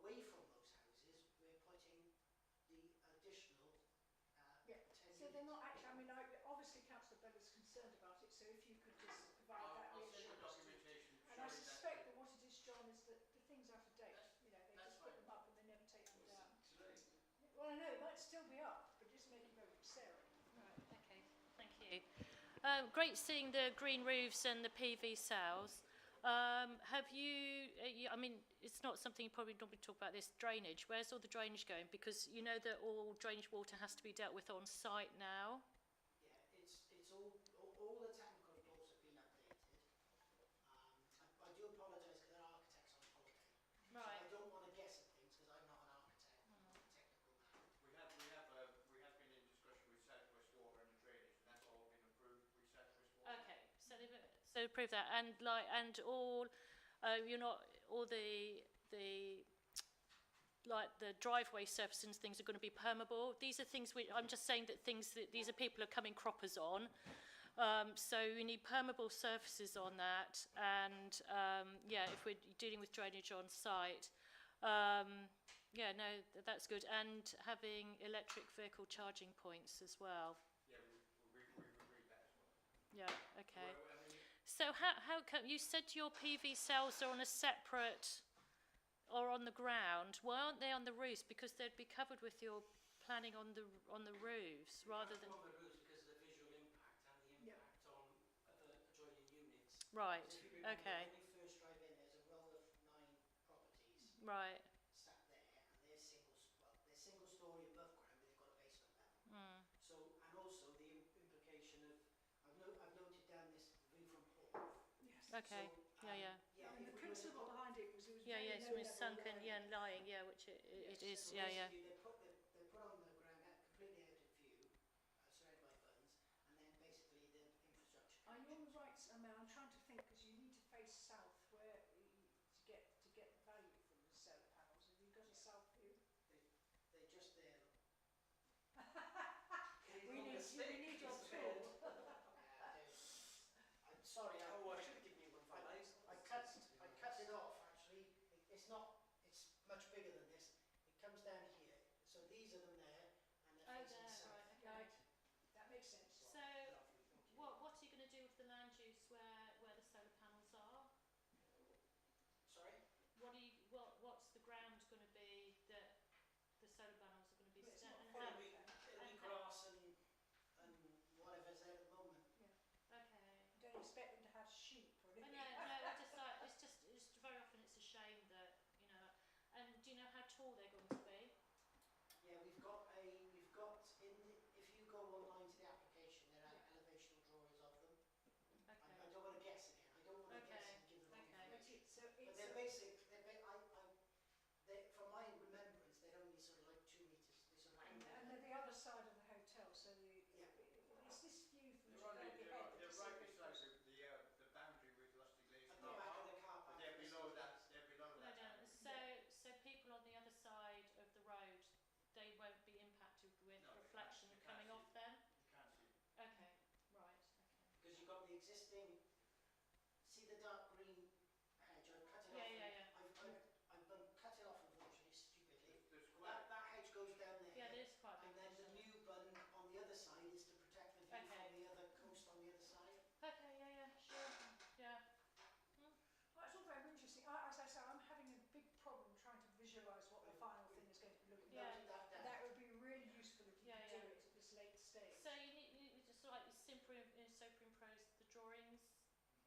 away from those houses, we're putting the additional 10 So they're not actually, I mean, obviously Councillor Bell is concerned about it, so if you could just provide that I'll send the reassurance. documentation And I showing suspect that what it is, John, is that the thing's out of date. You know, they that's just put fine. them up and they never take them down. Today. Well, I know, it might still be up, but just make it very Sarah. Right, okay, thank you. Great seeing the green roofs and the PV cells. Have I mean, it's not something you probably normally talk about, this drainage. Where's all the drainage going? Because you know that all drainage water has to be dealt with on site now. Yeah, it's all the technical reports have been updated. I do apologise because there are architects on holiday. Right. So I don't want to guess at things because I'm not an architect, I'm not a technical man. We have been in discussion with South West Water and the drainage, and that's all been approved with South West Water. Okay, so prove that, and all, you're not all the like the driveway surfaces and things are going to be permeable. These are things I'm just saying that these are people who are coming croppers on. So we need permeable surfaces on that, and yeah, if we're dealing with drainage on site, yeah, no, that's good, and having electric vehicle charging points as well. Yeah, we've agreed that as well. Yeah, okay. So how come you said your PV cells are on a separate or on the ground? Why aren't they on the roofs? Because they'd be covered with your planning on the roofs rather than. On the roofs because of the visual impact and the impact on other adjoining units. Right. So if you remember, Okay. when you first drive in, there's a row of 9 properties Right. sat there, and they're single story above ground, but they've got a basement level. So, and also the implication of, I've noted down this view from Porth. Yes. Okay. So, Yeah. yeah, And if the we were to principle put- behind it was Yeah. very Yes. low It was level sunken. lying. Yeah, lying. Yeah, which it Yes, is. so Yeah. basically they're put on the ground completely out of view, surrounded by funds, and then basically the infrastructure. Are you on the right? I mean, I'm trying to think because you need to face south where to get the value from the solar panels. Have you got a south view? They're just there. We need your tool. I'm sorry. I should have given you one for I cut it off. Actually, it's not. It's much bigger than this. It comes down here. So these are them there, and they're facing south. Right. That makes sense. So, what are you going to do with the land use where the solar panels are? Sorry. What's the ground going to be that the solar panels are going to be? It'll be grass and whatever's there at the moment. Okay. Don't expect them to have sheep or No, anything. it's very often it's a shame that, you know, and do you know how tall they're going to be? Yeah, we've got if you go online to the application, there are elevational drawings of them. Okay. I don't want to guess again. I don't want to guess and give the wrong Okay. information. But It's they're basic. From my remembrance, they're only sort of like 2 meters. They sort of and they're the other side of the hotel, so it's this view from They're right the beside the boundary with Lusty Glades. at the back of the car park. They're below that. No, so people on the other side of the road, they won't be impacted with reflection coming off them? You can't see. Okay, right, okay. Because you've got the existing. See the dark green hedge? I've cut it off. Yeah. I've cut it off, unfortunately, stupidly. There's That hedge goes down there. Yeah, there is quite a And big then the hedge. new bund on the other side is to protect the view from the other coast on the other side. Okay, sure, yeah. Well, it's all very interesting. As I say, I'm having a big problem trying to visualise what the final thing is going to be looking Yeah. like. Noted that And down. that would be really useful if you could do it at this late stage. So you need just slightly superimpose the drawings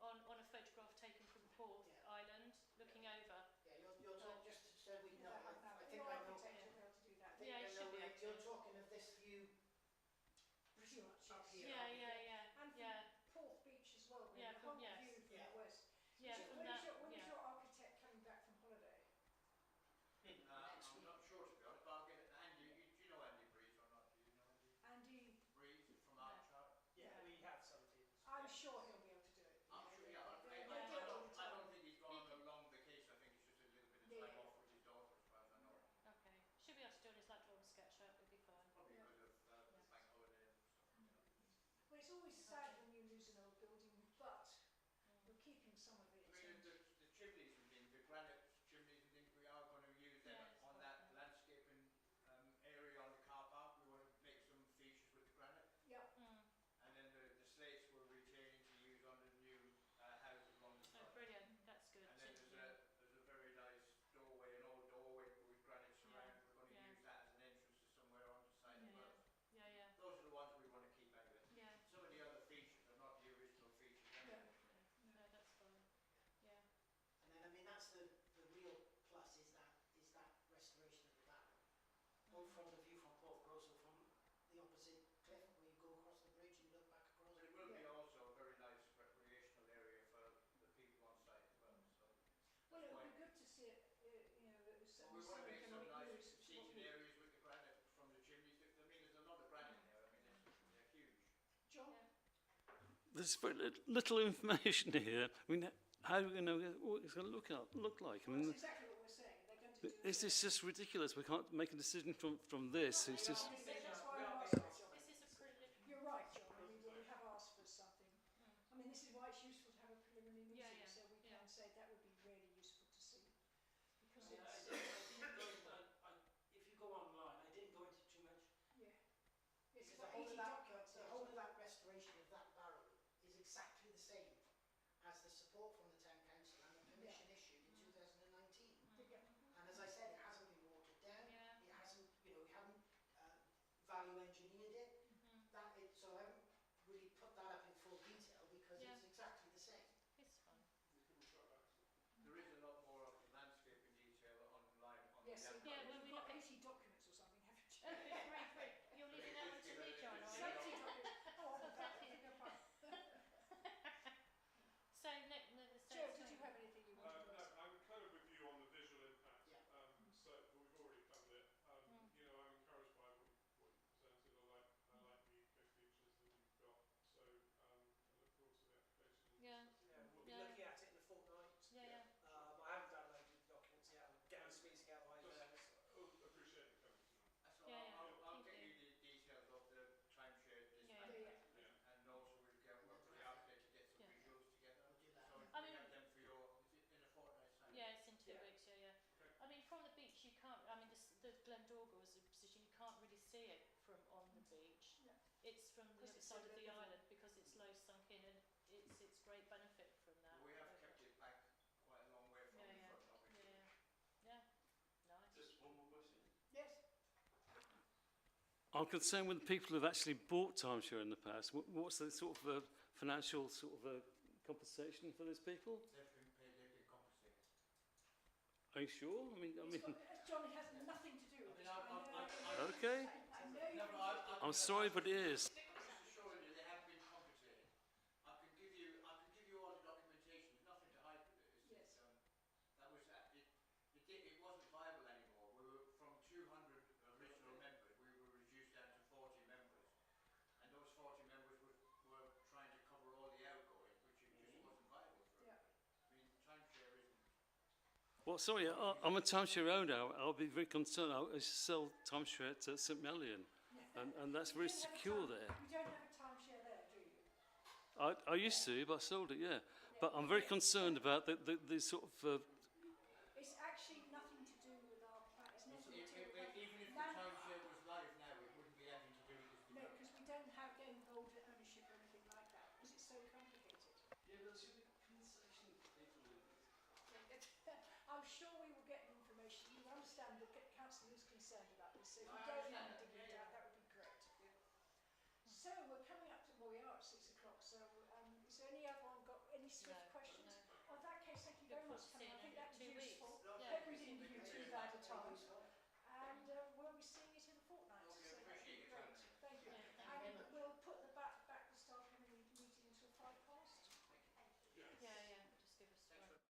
on a photograph taken from Porth Island, looking over. Yeah, you're talking, just so we know, I think Your I know. architect should be able to do that. Yeah, you should be able to. You're talking of this view Pretty much, up yes. here. And from Porth Beach as well, really, Yeah, the whole yes. view from Yeah. the west. Yeah, So from when that, is your architect coming back from holiday? I'm not sure to be honest, but I'll get it. Andy, do you know Andy Breeze or not? Do you know Andy Andy, Breeze from Archart? Yeah, we have some people. I'm sure he'll be able to do it. I'm sure, yeah. I don't think he's gone on a long vacation. I think it's just a little bit of time off with his daughter, as far as I know. okay. Should be able to do it as like drawing a SketchUp, it'll be fine. Probably because of the bank holiday and stuff. You know. Well, it's always sad when you lose an old building, but we're keeping some of it. I mean, the chimneys and things, the granite chimneys and things, we are going to use them Yes. visible from the view from Portborough, so from the opposite cliff where you go across the bridge and you look back across. But it will be Yeah. also a very nice recreational area for the people on site as well. So Well, it why- would be good to see it, you know, well, we want to make some nice use. seating areas with the granite from the chimneys. I mean, there's a lot of granite there. I mean, they're huge. John? There's very little information here. I mean, how are we going to know what it's going to look like? I Well, mean, that's exactly what we're saying. They're going to do this is just ridiculous. We can't make a decision from this. It's just. That's why I'm asking, John. This is a preliminary. You're right, John. We have asked for something. I mean, this is why it's useful to have a preliminary meeting, Yeah, yeah, so we yeah. can say that would be really useful to see. Because Yeah, it's, if you go online, I didn't go into too much. yeah. It's Because got 80 the whole of that restoration of that barrow is exactly the same as the support from the town council and the permission issued in 2019. And as I said, it hasn't been watered down. Yeah. It hasn't, you know, we haven't value engineered it. So I haven't really put that up in full detail because Yeah. it's exactly the same. It's fun. There is a lot more of the landscaping detail online on Yes, the so Yeah, website. well, you've we got look at- 80 documents or something, haven't you? Free. You're leaving that one to me, John, are you? 70 documents. Oh, I'll Thank you. beg your pardon. So, Joe, did you have anything you wanted to No, ask? I'm kind of with you on the visual impact. Yeah. So but we've already covered it. You know, I'm encouraged by what you presented. I like the eco features that you've got. So I look forward to the application. And Yeah. Yeah, we'll be Yeah. looking at it in a fortnight. Yeah. I haven't downloaded the documents yet. I'm getting this meeting out of my Just ears. appreciate you coming tonight. So Yeah, I'll thank get you. you the details of the timeshare Yeah, dispatch. yeah. Yeah. And also we'll work with the architect to get some Yeah. visuals together. We'll do that. So I we mean- have them for your, is it in a fortnight's time? Yeah, it's in 2 Yeah. weeks, yeah. Okay. I mean, from the beach, you can't, I mean, the Glendorga was a position, you can't really see it from on the beach. No. It's from the Because other it's side so of the level. island because it's low sunk in and it's great benefit from that. But we have kept it back quite a long way from Yeah, the yeah. front, obviously. Yeah. Nice. Just one more question. Yes? I'm concerned with the people who've actually bought timeshare in the past. What's the sort of financial sort of compensation for those people? They've been compensated. Are you sure? I mean, John, it has nothing to do with it. okay. I know you. No, but I'm sorry, but it is. I'm just assuring you they have been compensated. I can give you all the documentation. There's nothing to hide with it. Yes. That was it wasn't viable anymore. We were from 200 original members. We were reduced down to 40 members, and those 40 members were trying to cover all the outgoing, which it just wasn't viable for Yeah. everybody. I mean, timeshare isn't. Well, sorry, I'm a timeshare owner. I'll be very concerned. I sell timeshare to St Mellion, and that's very secure there. You don't have a timeshare there, do you? I used to, but I sold it, yeah. But I'm very concerned about the sort of. It's actually nothing to do with our plan. It's nothing to do with Even if the Land- timeshare was live now, it wouldn't be anything to do with this No, development. because we don't have gamehold ownership or anything like that, because it's so complicated. Yeah, but there should be compensation for people. I'm sure we will get the information. You understand the council is concerned about this, so if you I don't understand mind that, digging it yeah, out, that would be great. So we're coming up to, well, we are at 6 o'clock, so is there anyone got any swift No, questions? no. Oh, in that case, thank you very much for coming. I think that was 2 weeks. useful. Yeah. Hope we didn't give you too bad a time. And we'll be seeing it in a fortnight. Okay, so that'd be appreciate your great. time. Thank you. Yeah, thank you very And much. we'll put back the staff meeting until 5 past. Yeah. Just give us. Thanks for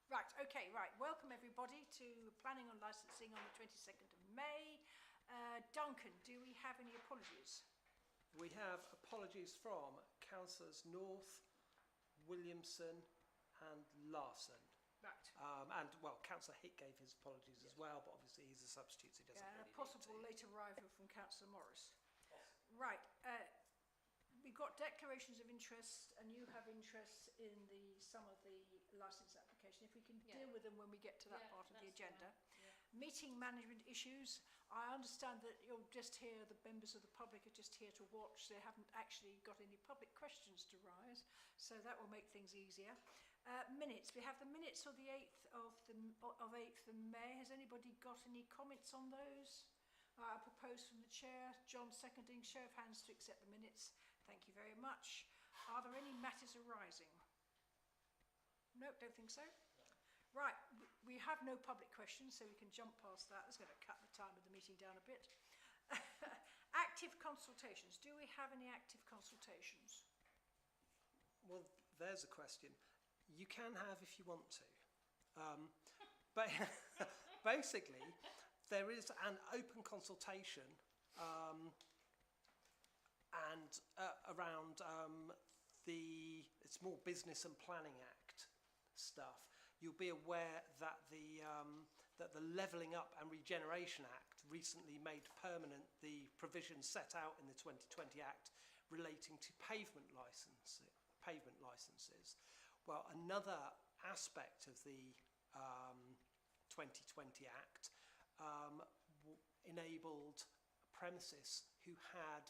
Right, okay, right. Welcome everybody to Planning on Licensing on the 22nd of May. Duncan, do we have any apologies? We have apologies from Councillors North, Williamson and Larson. Right. And, well, Councillor Hick gave his apologies as well, but obviously he's a substitute, so he doesn't really A possible need to. late arrival from Councillor Morris. Right, we've got declarations of interest and you have interest in some of the licence application. If we can deal with them when we get to that part of the agenda. Meeting management issues. I understand that you're just here, the members of the public are just here to watch. They haven't actually got any public questions to rise, so that will make things easier. Minutes. We have the minutes of the 8th of 8th of May. Has anybody got any comments on those? I propose from the chair. John seconding. Show of hands to accept the minutes. Thank you very much. Are there any matters arising? No, don't think so. Right, we have no public questions, so we can jump past that. That's going to cut the time of the meeting down a bit. Active consultations. Do we have any active consultations? Well, there's a question. You can have if you want to. But basically, there is an open consultation around the Small Business and Planning Act stuff. You'll be aware that the Levelling Up and Regeneration Act recently made permanent the provisions set out in the 2020 Act relating to pavement licenses. Well, another aspect of the 2020 Act enabled premises who had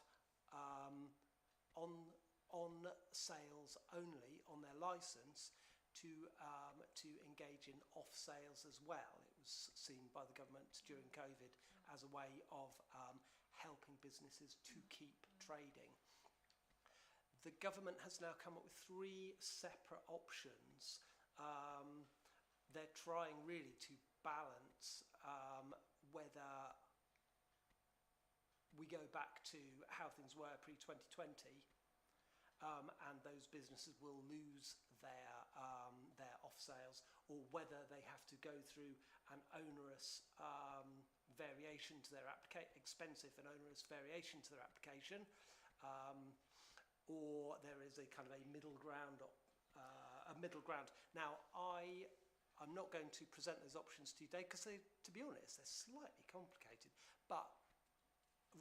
on sales only on their licence to engage in off sales as well. It was seen by the government during COVID as a way of helping businesses to keep trading. The government has now come up with 3 separate options. They're trying really to balance whether we go back to how things were pre-2020 and those businesses will lose their off sales, or whether they have to go through an onerous variation to their expensive and onerous variation to their application, or there is a kind of a middle ground. Now, I'm not going to present those options to you today because, to be honest, they're slightly complicated. But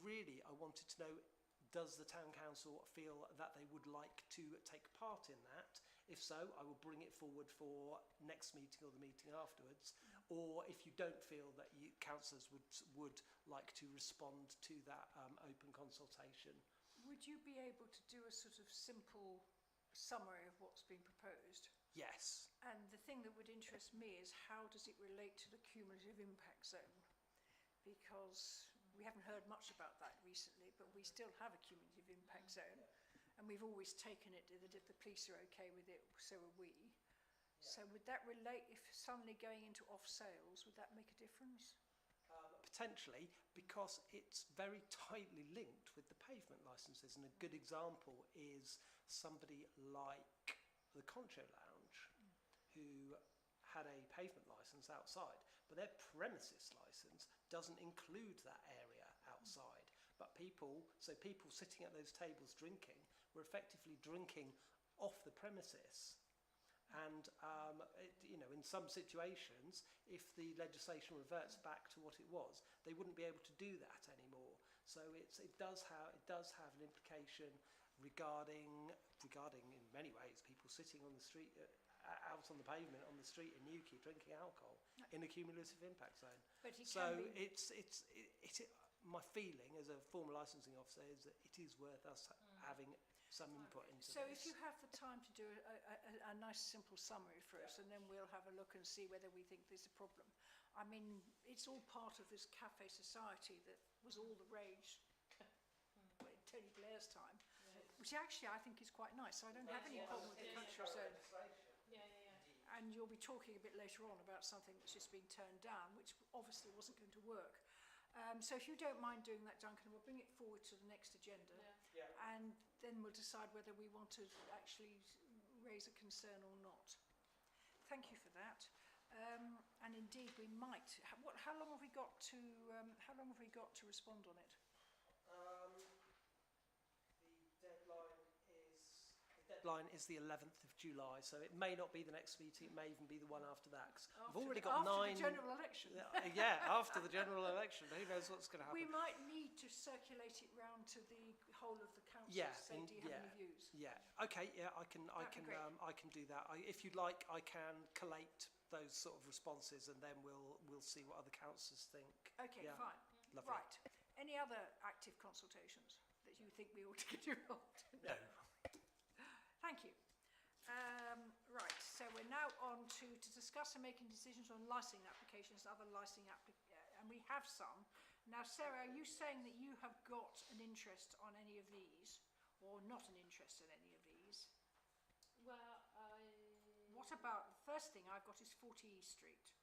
really, I wanted to know, does the Town Council feel that they would like to take part in that? If so, I will bring it forward for next meeting or the meeting afterwards. Or if you don't feel that councillors would like to respond to that open consultation. Would you be able to do a sort of simple summary of what's been proposed? Yes. And the thing that would interest me is how does it relate to the cumulative impact zone? Because we haven't heard much about that recently, but we still have a cumulative impact zone. And we've always taken it that if the police are okay with it, so are we. So would that relate, if suddenly going into off sales, would that make a difference? Potentially, because it's very tightly linked with the pavement licences. And a good example is somebody like the Concho Lounge, who had a pavement licence outside, but their premises licence doesn't include that area outside. But people sitting at those tables drinking were effectively drinking off the premises. And in some situations, if the legislation reverts back to what it was, they wouldn't be able to do that anymore. So it does have an implication regarding in many ways people sitting on the street, out on the pavement on the street in Newquay drinking alcohol in a cumulative impact zone. But my feeling as a former licensing officer is that it is worth us having some input into So this. if you have the time to do a nice simple summary for us, and then we'll have a look and see whether we think there's a problem. I mean, it's all part of this cafe society that was all the rage in Tony Blair's time, which actually I think is quite nice. So I don't have any problem with the country zone. And you'll be talking a bit later on about something that's just been turned down, which obviously wasn't going to work. So if you don't mind doing that, Duncan, we'll bring it forward to the next agenda. And then we'll decide whether we want to actually raise a concern or not. Thank you for that. And indeed, we might. How long have we got to? How long have we got to respond on it? The deadline is the 11th of July, so it may not be the next meeting. It may even be the one after that. 'Cause I've already got after 9. the general election. Yeah, after the general election. Who knows what's going to happen? We might need to circulate it round to the whole of the council. Yeah, to say, do you have any views? Yeah. Okay. Yeah, I can do that. If you'd like, I can collate those sort of responses, and then we'll see what other councillors think. Okay, Yeah. fine. Lovely. Right. Any other active consultations that you think we ought to get involved in? No. Thank you. Right, so we're now on to discuss and making decisions on licensing applications, other licensing and we have some. Now, Sarah, are you saying that you have got an interest on any of these, or not an interest in any of these? Well, What about, the first thing I've got is 40 East Street,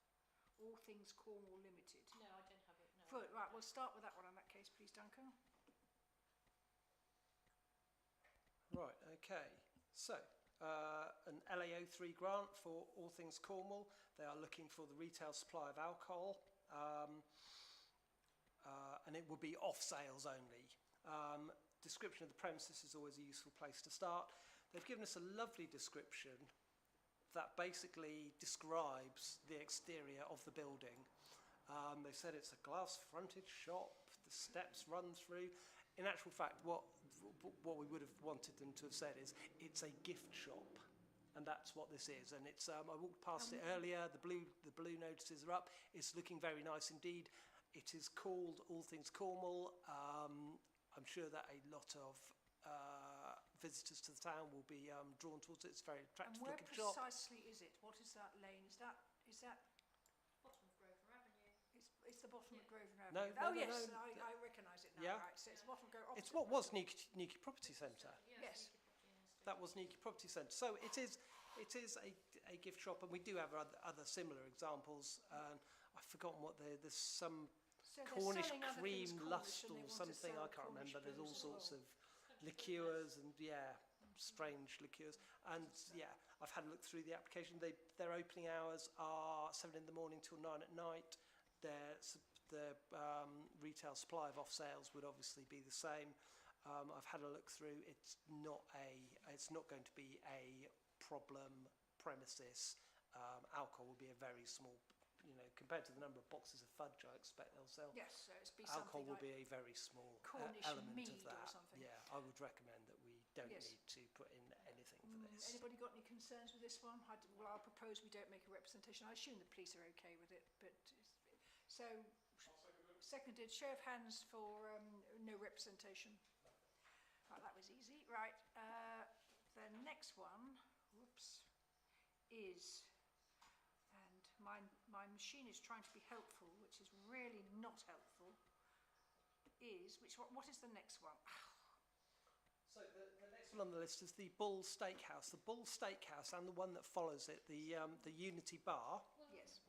All Things Cornwall Limited. No, I don't have it, no. Good, right, we'll start with that one in that case, please, Duncan. Right. Okay. So, an LAO3 grant for All Things Cornwall. They are looking for the retail supply of alcohol, and it will be off sales only. Description of the premises is always a useful place to start. They've given us a lovely description that basically describes the exterior of the building. They said it's a glass fronted shop, the steps run through. In actual fact, what we would have wanted them to have said is it's a gift shop, and that's what this is. And it's I walked past it earlier. The blue notices are up. It's looking very nice indeed. It is called All Things Cornwall. I'm sure that a lot of visitors to the town will be drawn towards it. It's a very attractive And where looking shop. precisely is it? What is that lane? Is that Bottom of Grosvenor Avenue. it's the bottom of Grosvenor No, Avenue? no, Oh no, yes, no. I recognise it now. Yeah. Right, so it's bottom of It's what was Newquay Property Centre. Yes. That was Newquay Property Centre. So it is a gift shop, and we do have other similar examples. I've forgotten what there's some So they're Cornish selling other cream things Cornish, lust and or they want to something. sell I can't Cornish remember. There's all drinks as sorts well. of liqueurs and strange liqueurs. And I've had a look through the application. Their opening hours are 7 in the morning till 9 at night. The retail supply of off sales would obviously be the same. I've had a look through. It's not going to be a problem premises. Alcohol will be a very small, compared to the number of boxes of fudge I expect they'll sell. Yes, so it's be Alcohol something will like be a very small Cornish element mead of or that. something. Yeah, I would recommend that we don't Yes. need to put in anything for this. Anybody got any concerns with this one? I'll propose we don't make a representation. I assume the police are okay with it, but so seconded. Show of hands for no representation. Right, that was easy. Right, the next one, is, and my machine is trying to be helpful, which is really not helpful. What is the next one? So the next one on the list is the Bull Steakhouse. The Bull Steakhouse and the one that follows it, the Unity Bar, Yes.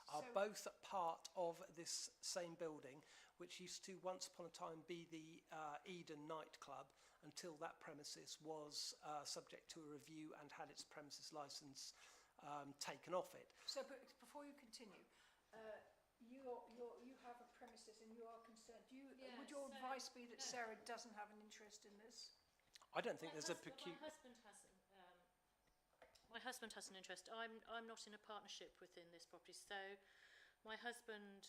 are So- both part of this same building, which used to once upon a time be the Eden nightclub, until that premises was subject to a review and had its premises licence taken off it. So, but before you continue, you have a premises and you are concerned. Would your advice be that Sarah doesn't have an interest in this? I don't think there's a My husband has an interest. I'm not in a partnership within this property, so my husband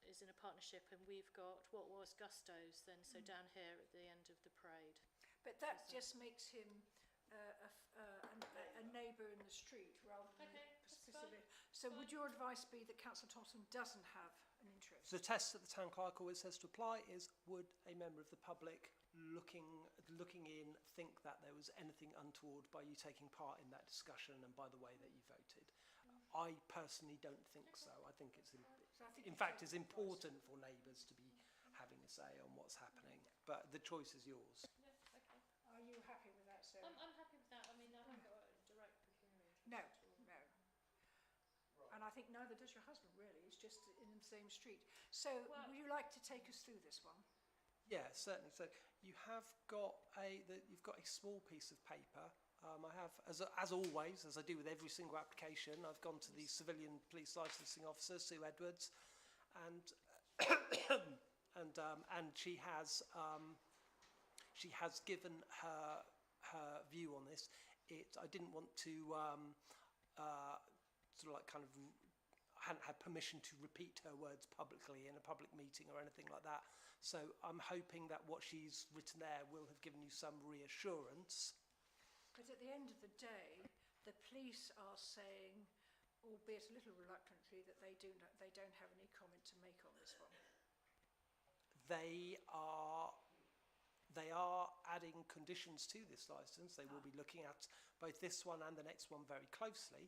is in a partnership, and we've got what was Gusto's then, so down here at the end of the parade. But that just makes him a neighbour in the street rather than specific. So would your advice be that Councillor Thompson doesn't have an interest? The test that the town clerk always says to apply is: would a member of the public looking in think that there was anything untoward by you taking part in that discussion and by the way that you voted? I personally don't think so. I think it's in fact it's important for neighbours to be having a say on what's happening, but the choice is yours. Yeah, okay. Are you happy with that, Sarah? I'm happy with that. I mean, I haven't got a direct pecuniary interest No, at all. no. And I think neither does your husband, really. It's just in the same street. So, would you like to take us through this one? Yeah, certainly. So you have got you've got a small piece of paper I have, as always, as I do with every single application, I've gone to the civilian police licensing officer, Sue Edwards, and and she has given her view on this. I didn't want to sort of like kind of, I hadn't had permission to repeat her words publicly in a public meeting or anything like that. So I'm hoping that what she's written there will have given you some reassurance. But at the end of the day, the police are saying, albeit a little reluctantly, that they don't have any comment to make on this one. They are adding conditions to this licence. They will be looking at both this one and the next one very closely.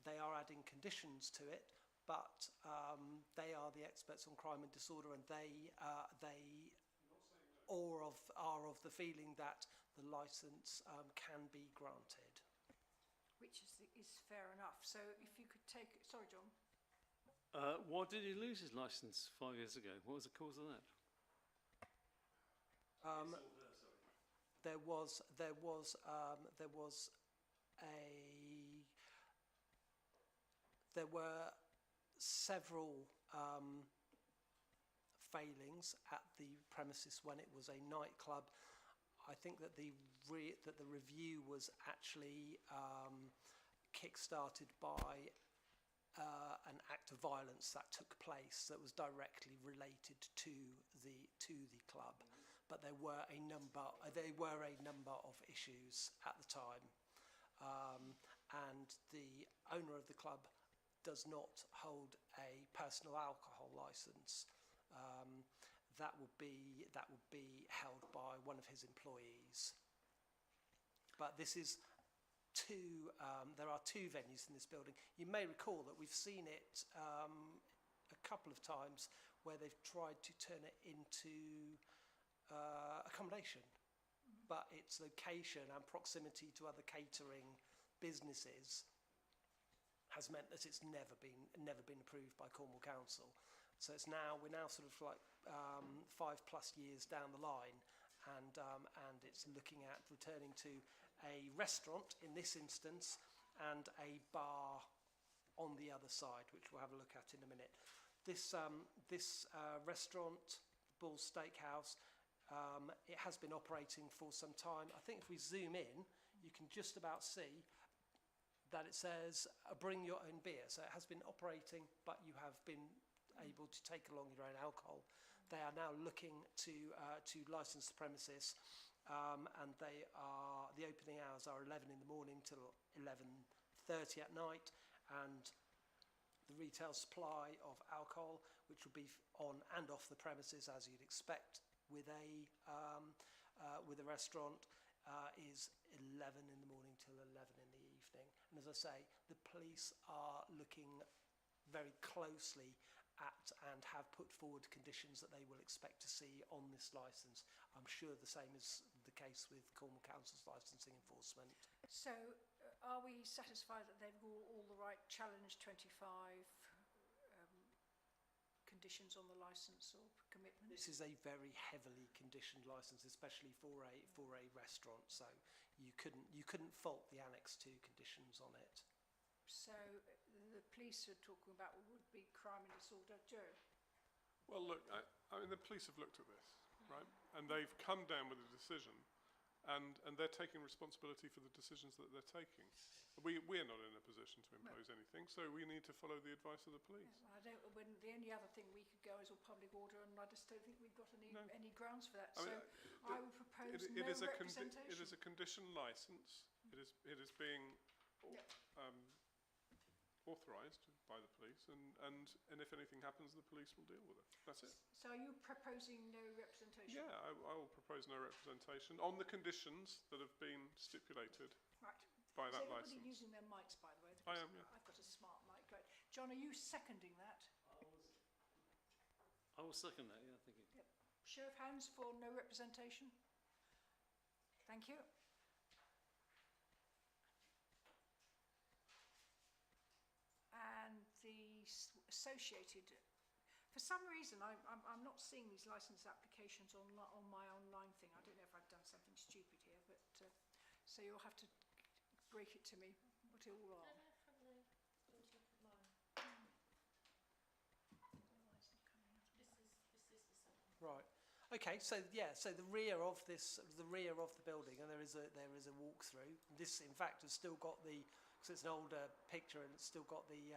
They are adding conditions to it, but they are the experts on crime and disorder, and they are of the feeling that the licence can be granted. Which is fair enough. So if you could take... Sorry, John. Why did he lose his licence 5 years ago? What was the cause of that? There was several failings at the premises when it was a nightclub. I think that the review was actually kick-started by an act of violence that took place that was directly related to the club, but there were a number of issues at the time, and the owner of the club does not hold a personal alcohol licence. That would be held by one of his employees. But this is there are two venues in this building. You may recall that we've seen it a couple of times where they've tried to turn it into accommodation, but its location and proximity to other catering businesses has meant that it's never been approved by Cornwall Council. So we're now sort of like 5+ years down the line, and it's looking at returning to a restaurant in this instance and a bar on the other side, which we'll have a look at in a minute. This restaurant, Bull's Steakhouse, it has been operating for some time. I think if we zoom in, you can just about see that it says bring your own beer. So it has been operating, but you have been able to take along your own alcohol. They are now looking to license the premises, and the opening hours are 11 in the morning till 11:30 at night, and the retail supply of alcohol, which will be on and off the premises as you'd expect with a restaurant, is 11 in the morning till 11 in the evening. And as I say, the police are looking very closely at and have put forward conditions that they will expect to see on this licence. I'm sure the same is the case with Cornwall Council's licensing enforcement. So are we satisfied that they've got all the right Challenge 25 conditions on the licence or commitments? This is a very heavily conditioned licence, especially for a restaurant, so you couldn't fault the Annex 2 conditions on it. So the police are talking about would be crime and disorder. Joe? Well, look, I mean, the police have looked at this, right? And they've come down with a decision, and they're taking responsibility for the decisions that they're taking. We're not in a position to impose anything, so we need to follow the advice of the police. Yeah, the only other thing we could go is all public order, and I just don't think we've got any grounds for that. I mean, I would propose it no is representation. it is a conditioned licence. It is being authorised by the police, and if anything happens, the police will deal with it. That's it. So are you proposing no representation? Yeah, I will propose no representation on the conditions that have been stipulated by that licence. Is everybody using their mics, by the way? I am, yeah. I've got a smart mic. Great. John, are you seconding that? I will second that, yeah, thank you. Yep. Show of hands for no representation. Thank you. And the associated, for some reason, I'm not seeing these licence applications on my online thing. I don't know if I've done something stupid here, but So you'll have to break it to me what it all are. Right. Okay. So yeah. So the rear of the building, and there is a walkthrough. This, in fact, has still got because it's an older picture, and it's still got the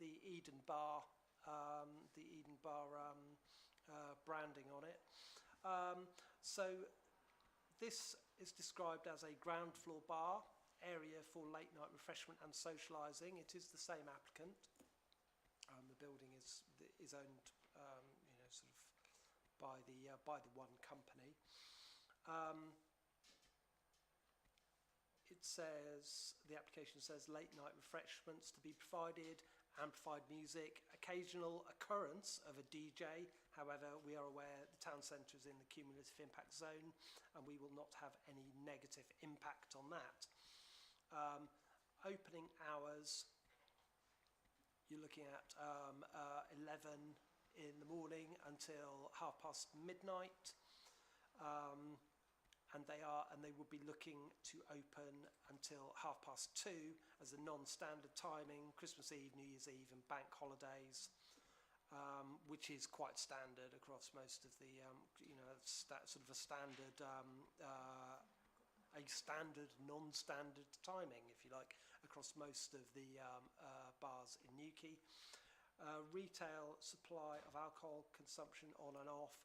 the Eden Bar branding on it. So this is described as a ground floor bar area for late night refreshment and socialising. It is the same applicant. The building is owned, sort of by the one company. It says, the application says, late night refreshments to be provided, amplified music, occasional occurrence of a DJ. However, we are aware the town centre is in the cumulative impact zone, and we will not have any negative impact on that. Opening hours, you're looking at 11 in the morning until midnight. And they would be looking to open until 2:30 as a non-standard timing, Christmas Eve, New Year's Eve and bank holidays, which is quite standard across most of the, sort of a standard non-standard timing, if you like, across most of the bars in Newquay. Retail supply of alcohol consumption on and off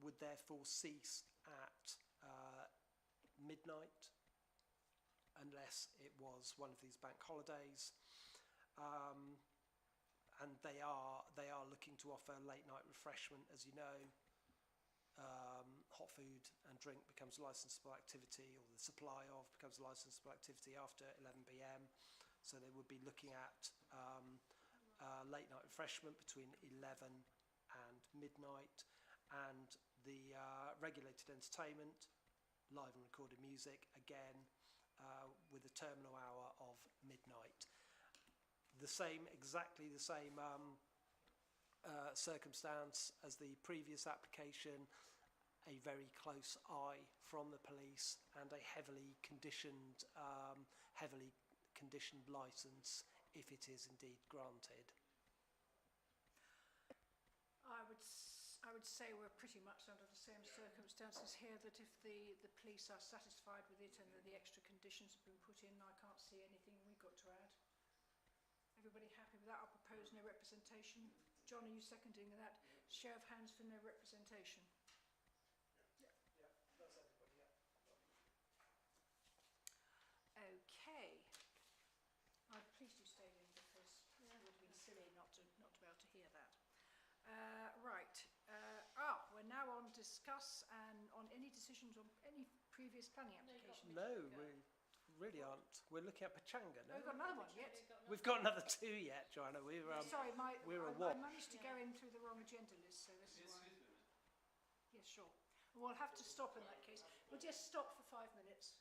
would therefore cease at midnight, unless it was one of these bank holidays, and they are looking to offer late night refreshment. As you know, hot food and drink becomes licensable activity, or the supply of becomes licensable activity after 11 p.m. So they would be looking at late night refreshment between 11 and midnight, and the regulated entertainment, live and recorded music, again with a terminal hour of midnight. Exactly the same circumstance as the previous application, a very close eye from the police and a heavily conditioned licence if it is indeed granted. I would say we're pretty much under the same circumstances here, that if the police are satisfied with it and that the extra conditions have been put in, I can't see anything we've got to add. Everybody happy with that? I'll propose no representation. John, are you seconding that? Show of hands for no representation. Yeah, that's everybody, yeah. Okay. Please do stay in, because it would have been silly not to be able to hear that. Right. We're now on discuss and on any decisions on any previous planning application. No, we really aren't. We're looking at Pachanga, no? We've got another one yet. We've got another two yet, Joanna. Sorry, I what? managed to go in through the wrong agenda list, so this is why. Yes, sure. We'll have to stop in that case. We'll just stop for 5 minutes.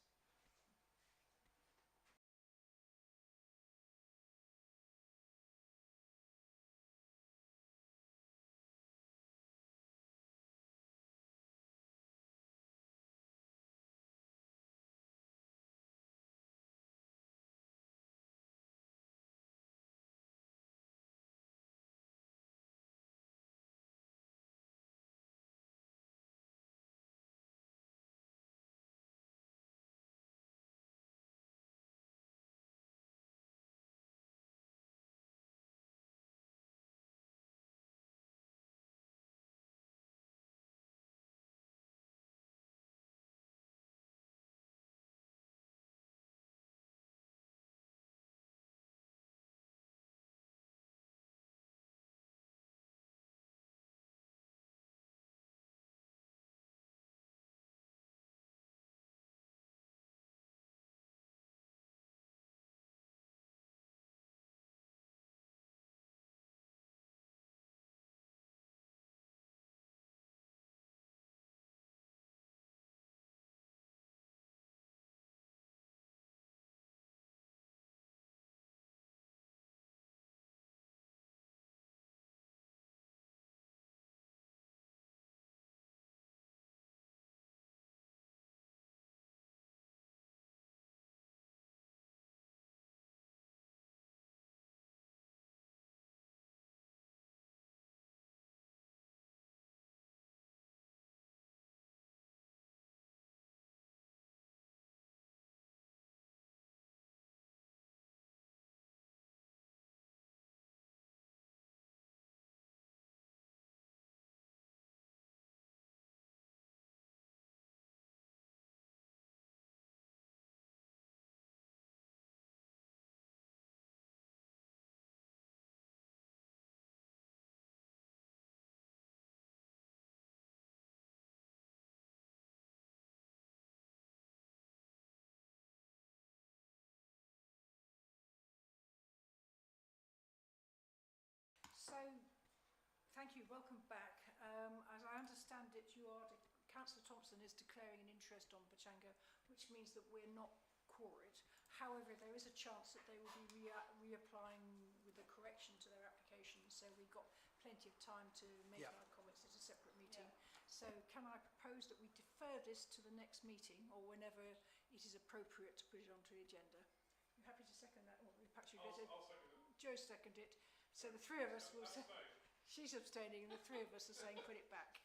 Thank you. Welcome back. As I understand it, Councillor Thompson is declaring an interest on Pachanga, which means that we're not quoried. However, there is a chance that they will be reapplying with a correction to their application, so we've got plenty of time to make our comments at a separate meeting. So can I propose that we defer this to the next meeting, or whenever it is appropriate to put it onto the agenda? You happy to second that? Or perhaps you I'll second it. Joe seconded it. So the three of us will say, she's abstaining, and the three of us are saying put it back.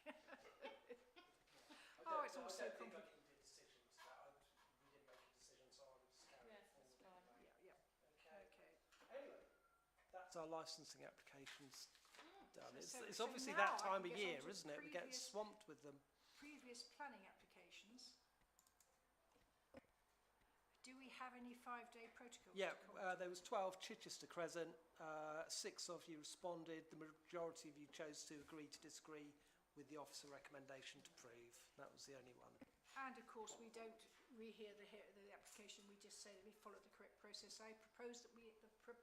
Oh, it's all so complicated. We didn't make a decision, so I was carrying Yes, that's fine. Yeah. Okay. Anyway, that's our licensing applications done. So It's obviously now that I time can of get year, on to isn't it? We get previous- swamped with them. Previous planning applications. Do we have any 5-day protocols? Yeah, to comment? there was 12 Chichester Crescent. 6 of you responded. The majority of you chose to agree to disagree with the officer recommendation to prove. That was the only one. And of course, we don't rehear the application. We just say that we follow the correct process. I propose that the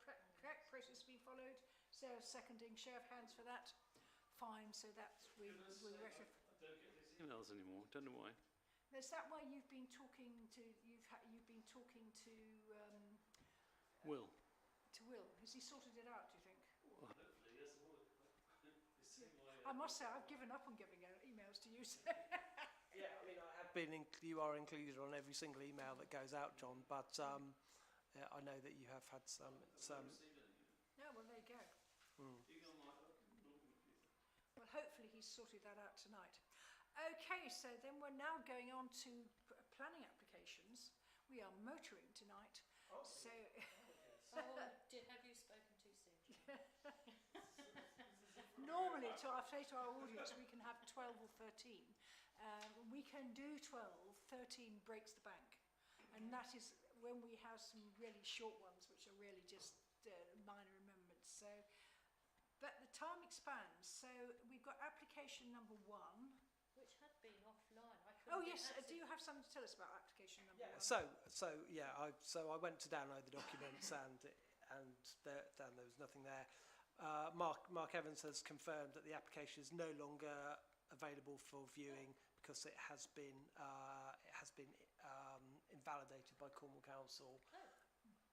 correct process be followed. Sarah seconding. Show of hands for that. Fine. So that's we rectify. I don't get these emails anymore. Don't know why. Is that why you've been talking to Will. to Will? Has he sorted it out? Do you think? Well, hopefully, yes. It's I must say I've given up on giving out emails to you. Yeah, I mean, I have you are included on every single email that goes out, John, but I know that you have had some. No, well, there you go. You go on my normal computer. Well, hopefully he's sorted that out tonight. Okay, so then we're now going on to planning applications. We are motoring tonight. So Have you spoken too soon? normally, I say to our audience, we can have 12 or 13. We can do 12, 13 breaks the bank. And that is when we have some really short ones, which are really just minor amendments. So, but the time expands. So we've got application number 1. Which had been offline. Oh yes, do you have something to tell us about application number 1? So I went to download the documents and there was nothing there. Mark Evans has confirmed that the application is no longer available for viewing because it has been invalidated by Cornwall Council.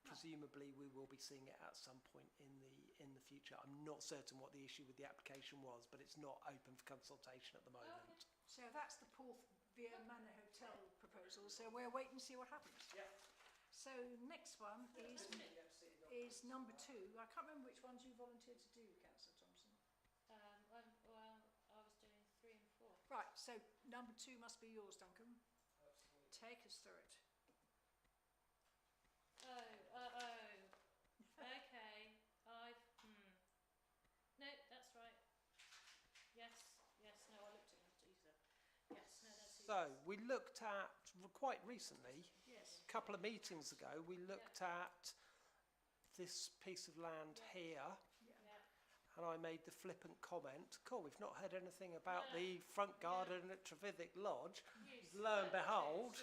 Presumably we will be seeing it at some point in the future. I'm not certain what the issue with the application was, but it's not open for consultation at the moment. So that's the Porthvere Manor Hotel proposal. So we'll wait and see what happens. Yeah. So next one is number 2. I can't remember which ones you volunteered to do, Councillor Thompson. I was doing 3 and 4. Right, so number 2 must be yours, Duncan. Absolutely. Take us through it. Okay. No, that's right. Yes, no, I looked at that easier. Yes, no, that's easier. So we looked at, quite recently, Yes. a couple of meetings ago, we looked at this piece of land here, Yeah. and I made the flippant comment, cool, we've not heard anything about the front garden at Trevithick Lodge. Lo and behold,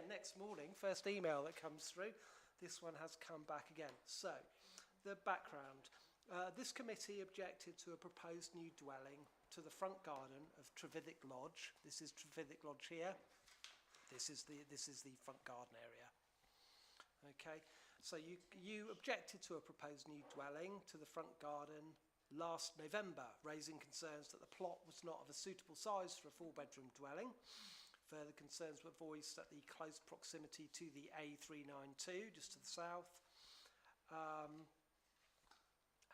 next morning, first email that comes through, this one has come back again. So, the background. This committee objected to a proposed new dwelling to the front garden of Trevithick Lodge. This is Trevithick Lodge here. This is the front garden area. Okay, so you objected to a proposed new dwelling to the front garden last November, raising concerns that the plot was not of a suitable size for a 4-bedroom dwelling. Further concerns were voiced at the close proximity to the A392, just to the south,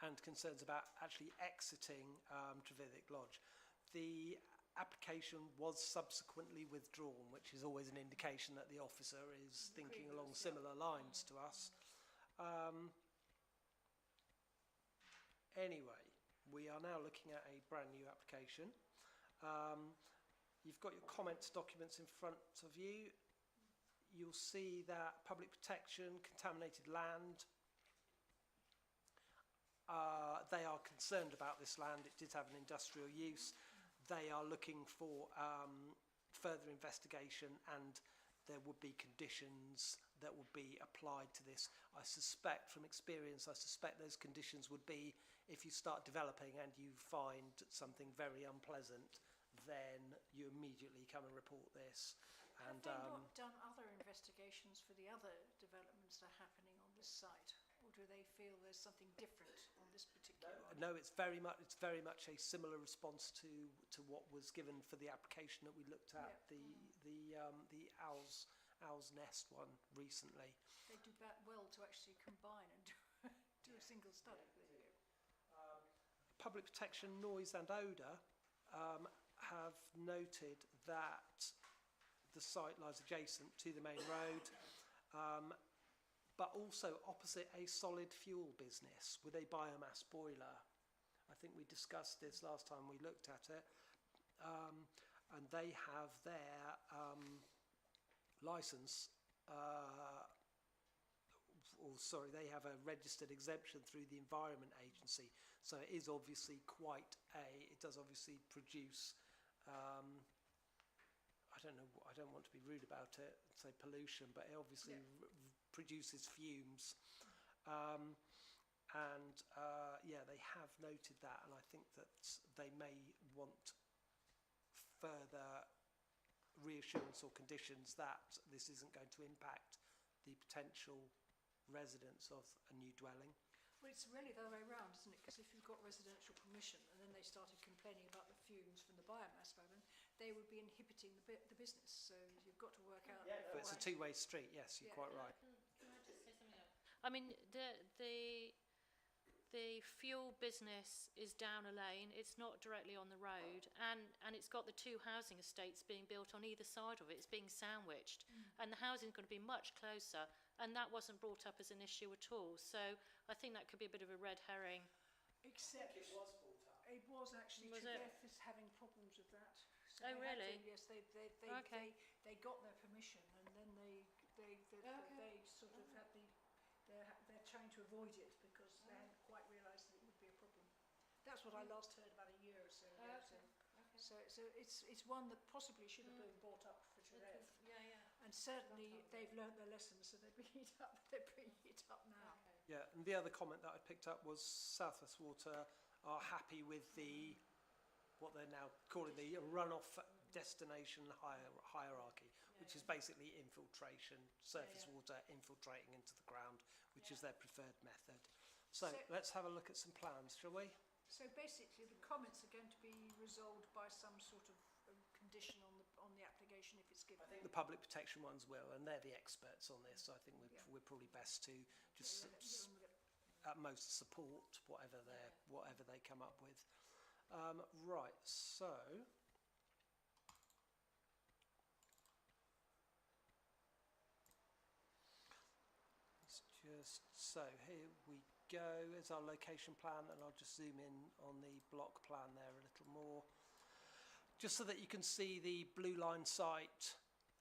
and concerns about actually exiting Trevithick Lodge. The application was subsequently withdrawn, which is always an indication that the officer is thinking along similar lines to us. Anyway, we are now looking at a brand new application. You've got your comments documents in front of you. You'll see that public protection, contaminated land. They are concerned about this land. It did have an industrial use. They are looking for further investigation, and there would be conditions that would be applied to this. I suspect, from experience, those conditions would be if you start developing and you find something very unpleasant, then you immediately come and report this. Have they not done other investigations for the other developments that are happening on this site, or do they feel there's something different on this particular one? No, it's very much a similar response to what was given for the application that we looked at, the Owl's Nest one recently. They do well to actually combine and do a single study. Public Protection, Noise and Odour have noted that the site lies adjacent to the main road, but also opposite a solid fuel business with a biomass boiler. I think we discussed this last time we looked at it, and they have their licence, they have a registered exemption through the Environment Agency. So it is obviously it does obviously produce, I don't want to be rude about it, say pollution, but it obviously produces fumes. They have noted that, and I think that they may want further reassurance or conditions that this isn't going to impact the potential residents of a new dwelling. Well, it's really the other way around, isn't it? Because if you've got residential permission and then they started complaining about the fumes from the biomass oven, they would be inhibiting the business. So you've got to work out. But it's a two-way street. Yes, you're quite right. Can I just say something else? I mean, the fuel business is down a lane. It's not directly on the road, and it's got the two housing estates being built on either side of it. It's being sandwiched, and the housing is going to be much closer. And that wasn't brought up as an issue at all. So I think that could be a bit of a red herring. Except it was brought up. It was actually. Was Tredeff is having problems with that. So oh really? Yes, they got their permission, and then they sort of had they're trying to avoid it because they hadn't quite realised that it would be a problem. That's what I last heard about a year or so ago. So it's one that possibly should have been brought up for Tredeff. And certainly they've learnt their lessons, so they're bringing it up. They're bringing it up now. Yeah, and the other comment that I picked up was South West Water are happy with what they're now calling the runoff destination hierarchy, which is basically infiltration, surface water infiltrating into the ground, which is their preferred method. So let's have a look at some plans, shall we? So basically the comments are going to be resolved by some sort of condition on the application if it's given. I think the public protection ones will, and they're the experts on this, so I think we're probably best to just at most support whatever they come up with. Right, so here we go. Here's our location plan, and I'll just zoom in on the block plan there a little more, just so that you can see the blue line site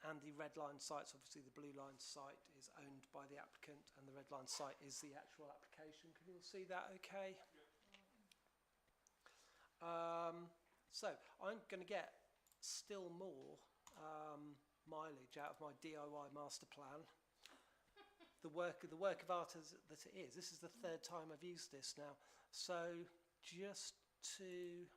and the red line sites. Obviously the blue line site is owned by the applicant and the red line site is the actual application. Can you all see that okay? So I'm going to get still more mileage out of my DIY master plan. The work of art that it is. This is the third time I've used this now. So just to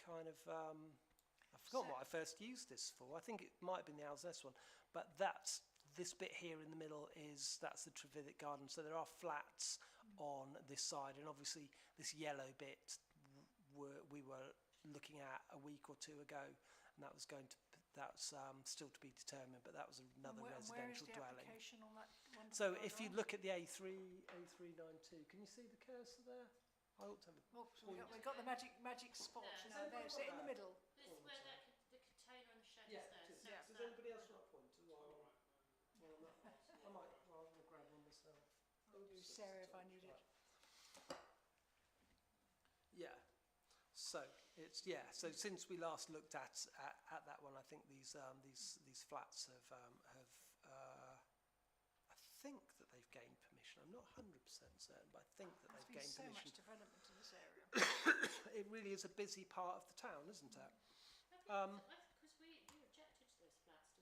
kind of, I've forgotten what I first used this for. I think it might have been the Owl's Nest one, but this bit here in the middle that's the Trevidic Garden. So there are flats on this side, and obviously this yellow bit we were looking at a week or two ago, and that's still to be determined, but that was another residential dwelling. Where is the application on that one? So if you look at the A392, can you see the cursor there? I ought to have we've got the magic spot. There, so in the middle. This is where the container and the shed is there. Does anybody else want a pointer? I might rather grab one myself. I'll use Sarah if I need it. Yeah. So So since we last looked at that one, I think these flats have I think that they've gained permission. I'm not 100% certain, but I think that they've gained permission. There's so much development in this area. It really is a busy part of the town, isn't it? Because we objected to those flats,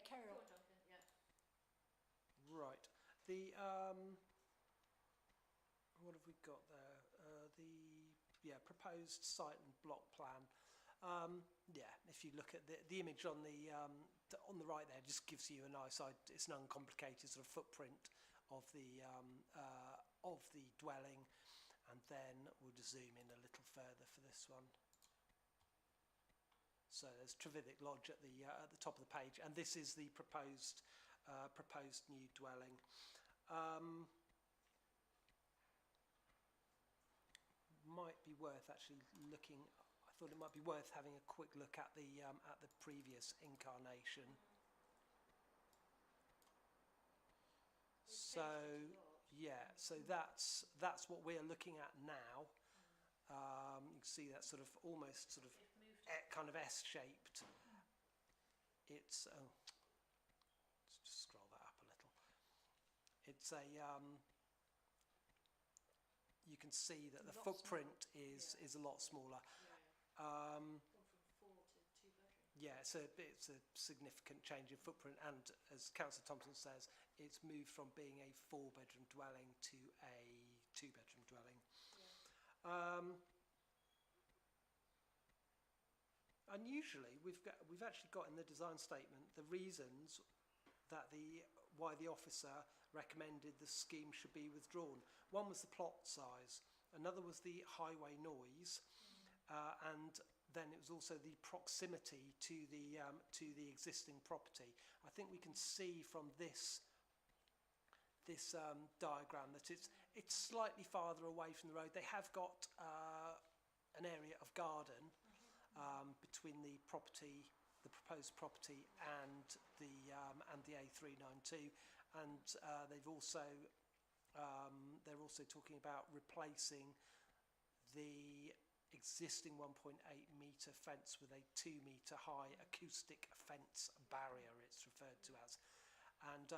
Okay, carry Go on. on, Duncan, yeah. Right. The what have we got there? Proposed site and block plan. If you look at the image on the right there, just gives you a nice. It's an uncomplicated sort of footprint of the dwelling, and then we'll just zoom in a little further for this one. So there's Trevithick Lodge at the top of the page, and this is the proposed new dwelling. Might be worth actually looking. I thought it might be worth having a quick look at the previous incarnation. So so that's what we're looking at now. You can see that sort of almost sort of kind of S-shaped. It's let's just scroll that up a little. It's a you can see that the footprint is a lot smaller. Gone from 4 to 2 bedrooms. Yeah, it's a significant change in footprint, and as Councillor Thompson says, it's moved from being a 4-bedroom dwelling to a 2-bedroom dwelling. Unusually, we've actually got in the design statement the reasons that why the officer recommended the scheme should be withdrawn. One was the plot size, another was the highway noise, and then it was also the proximity to the existing property. I think we can see from this diagram that it's slightly farther away from the road. They have got an area of garden between the proposed property, and the A392, and they're also talking about replacing the existing 1.8 metre fence with a 2 metre high acoustic fence barrier, it's referred to as, and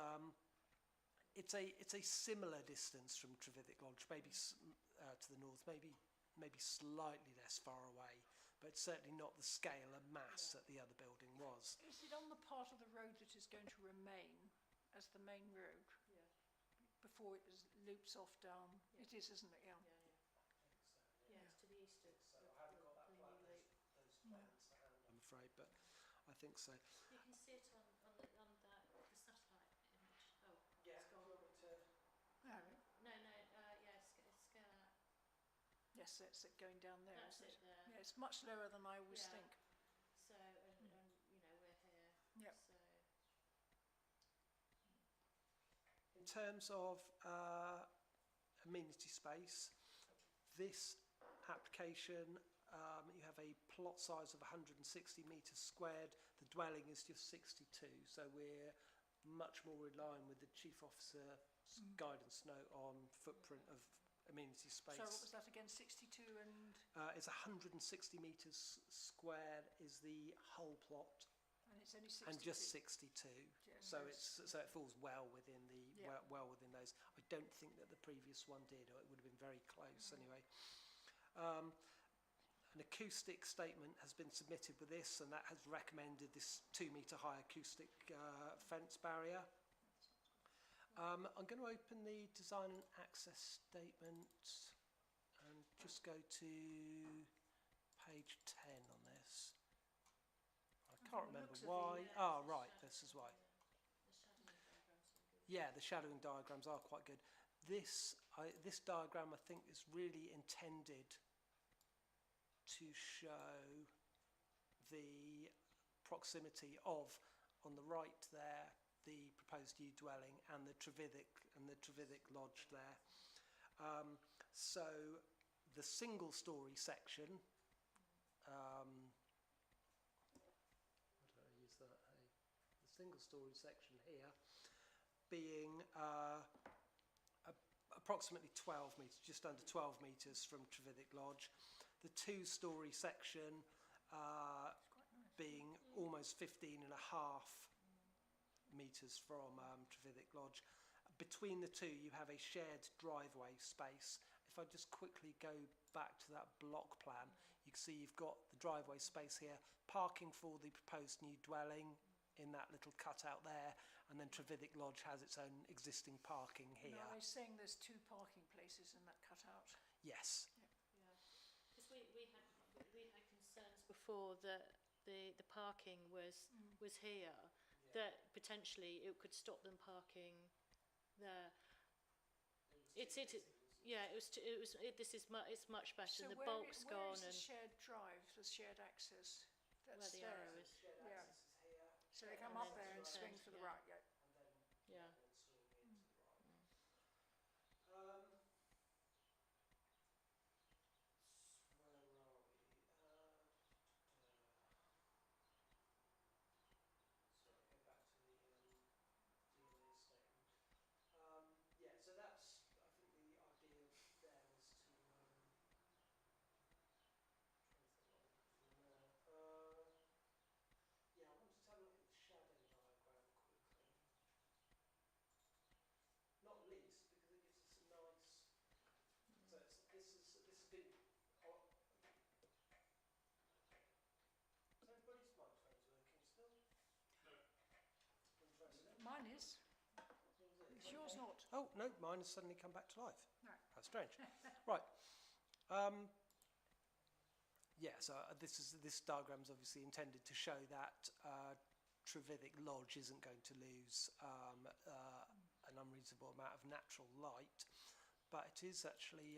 it's a similar distance from Trevithick Lodge, maybe to the north, maybe slightly less far away, but certainly not the scale and mass that the other building was. Is it on the part of the road that is going to remain as the main road? Yeah. Before it loops off down? Yeah. It is, isn't it? Yeah. Yeah, it's to the east of So I haven't got the new loop. those plans to hand, I'm afraid, but I think so. You can see it on the satellite image. Oh, Yeah, it's gone. do you want me to? No, scale that. Yes, it's it going down there. That's isn't it there. Yeah, it's much lower than I always Yeah. think. So, and you know, we're here. Yep. So, In terms of amenity space, this application, you have a plot size of 160 metres squared. The dwelling is just 62, so we're much more in line with the Chief Officer's guidance note on footprint of amenity space. So what was that again? 62 and It's 160 metres squared is the whole plot, it's only 62. and just 62. Yeah, So no, so it falls well within Yeah. well within those. I don't think that the previous one did, or it would have been very close anyway. An acoustic statement has been submitted with this, and that has recommended this 2 metre high acoustic fence barrier. I'm going to open the design and access statement and just go to page 10 on this. I can't remember why. Right, this is why. Yeah, the shadowing diagrams are quite good. This diagram, I think, is really intended to show the proximity of, on the right there, the proposed new dwelling and the Trevithick Lodge there. So the single-storey section. What did I use that? The single-storey section here being approximately 12 metres, just under 12 metres from Trevithick Lodge. The 2-storey section being almost 15 and a half metres from Trevithick Lodge. Between the two, you have a shared driveway space. If I just quickly go back to that block plan, you can see you've got the driveway space here, parking for the proposed new dwelling in that little cutout there, and then Trevithick Lodge has its own existing parking here. No, they're saying there's 2 parking places in that cutout. Yes. Because we had concerns before that the parking was here, that potentially it could stop them parking there. It's much better. So The where bulk's where gone is the and shared drive, the shared access? where That's the there. arrow is. Yeah. So they come And up then there and turn, swing to the yeah. right, yeah. Yeah. Where are we? Sorry, go back to the DNA statement. Yeah, so that's, I think the idea there was to, trying to think what I'm looking for now. Yeah, I wanted to have a look at the shadow diagram quickly. Not least because it gives us a nice. So this has been. Oh, is everybody's microphones working still? No. Interesting. Mine is. It's yours not. Oh no, mine has suddenly come back to life. No. How strange. Right. Yeah, so this diagram is obviously intended to show that Trevithick Lodge isn't going to lose an unreasonable amount of natural light, but it is actually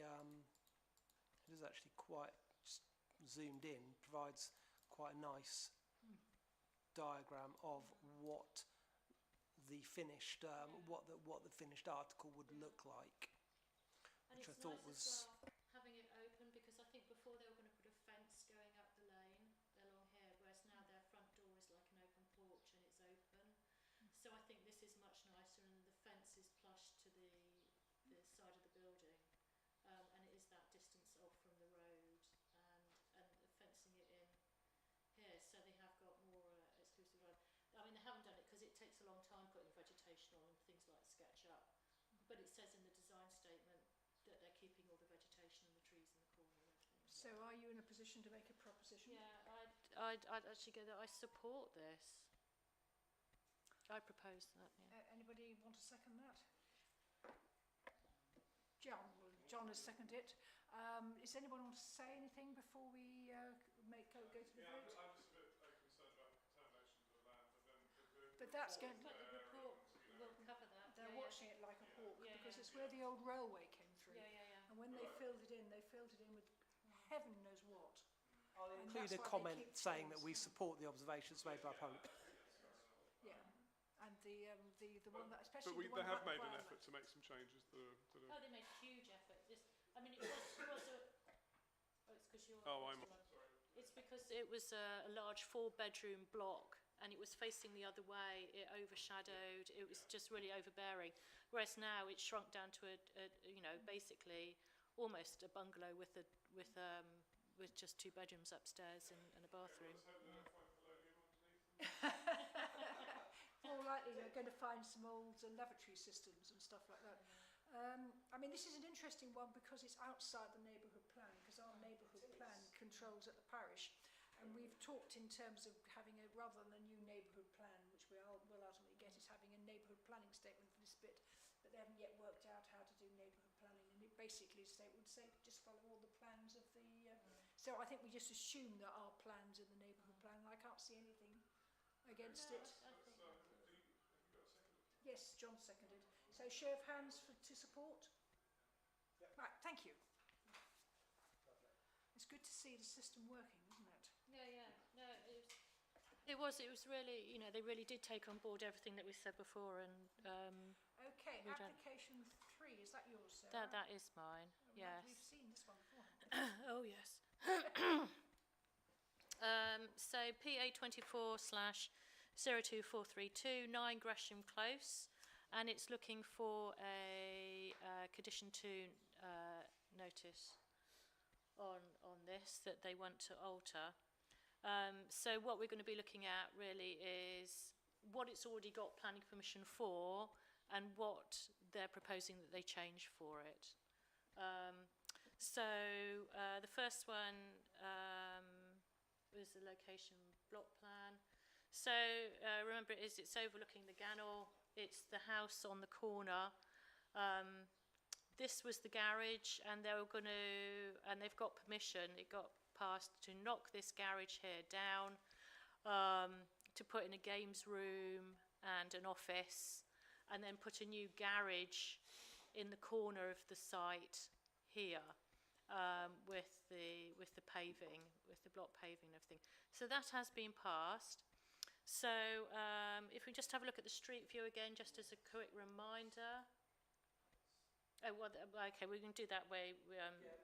quite zoomed in. Provides quite a nice diagram of what the finished what the finished article would look like, And which I it's thought nice was. as well having it open, because I think before they were going to put a fence going up the lane along here, whereas now their front door is like an open porch and it's open. So I think this is much nicer, and the fence is plush to the side of the building, and it is that distance off from the road, and fencing it in here, so they have got more exclusive road. I mean, they haven't done it because it takes a long time putting vegetation on and things like SketchUp, but it says in the design statement that they're keeping all the vegetation and the trees in the corner and everything. So are you in a position to make a proposition? Yeah, I'd actually go that I support this. I propose that, yeah. Anybody want to second that? John, well, John has seconded it. Is anyone want to say anything before we go to the Yeah, vote? I'm just a bit concerned about the contamination of the land, but then But that's going. But the report will cover that. They're yeah, watching it like a hawk Yeah, because yeah. it's where the old railway came through. Yeah. And when they filled it in with heaven knows what. I'll And include that's a why they comment keep saying that we trees. support the observations made by public. Yeah. And the one that, But especially the they one have about made the an wildlife. effort to make some changes that are. Oh, they made a huge effort. It was a. Oh, it's because you're. Oh, I'm. Sorry. It's because it was a large 4-bedroom block, and it was facing the other way. It overshadowed. It was just really overbearing. Whereas now it's shrunk down to basically almost a bungalow with just 2 bedrooms upstairs and a bathroom. More likely they're going to find some old lavatory systems and stuff like that. I mean, this is an interesting one because it's outside the neighbourhood plan, because our neighbourhood plan controls at the parish. And we've talked in terms of having rather than a new neighbourhood plan, which will ultimately get, is having a neighbourhood planning statement for this bit, but they haven't yet worked out how to do neighbourhood planning. And it basically would say just follow all the plans of the... So I think we just assume that our plans in the neighbourhood plan, and I can't see anything against it. I think Yes, John seconded. So show of hands to support? Yep. Right, thank you. Lovely. It's good to see the system working, isn't it? Yeah. No, it was really, they really did take on board everything that we said before, and Okay, We don't- application 3, is that yours, Sarah? that is mine. Yes. We've seen this one before. haven't we? Oh yes. So PA 24/02432 9 Gresham Close, and it's looking for a condition 2 notice on this that they want to alter. So what we're going to be looking at really is what it's already got planning permission for and what they're proposing that they change for it. So the first one was the location block plan. So remember, it's overlooking the Ganor. It's the house on the corner. This was the garage, and they were going to, and they've got permission. It got passed to knock this garage here down, to put in a games room and an office, and then put a new garage in the corner of the site here, with the paving, with the block paving and everything. So that has been passed. So if we just have a look at the street view again, just as a quick reminder. Oh, well, okay, we can do that way,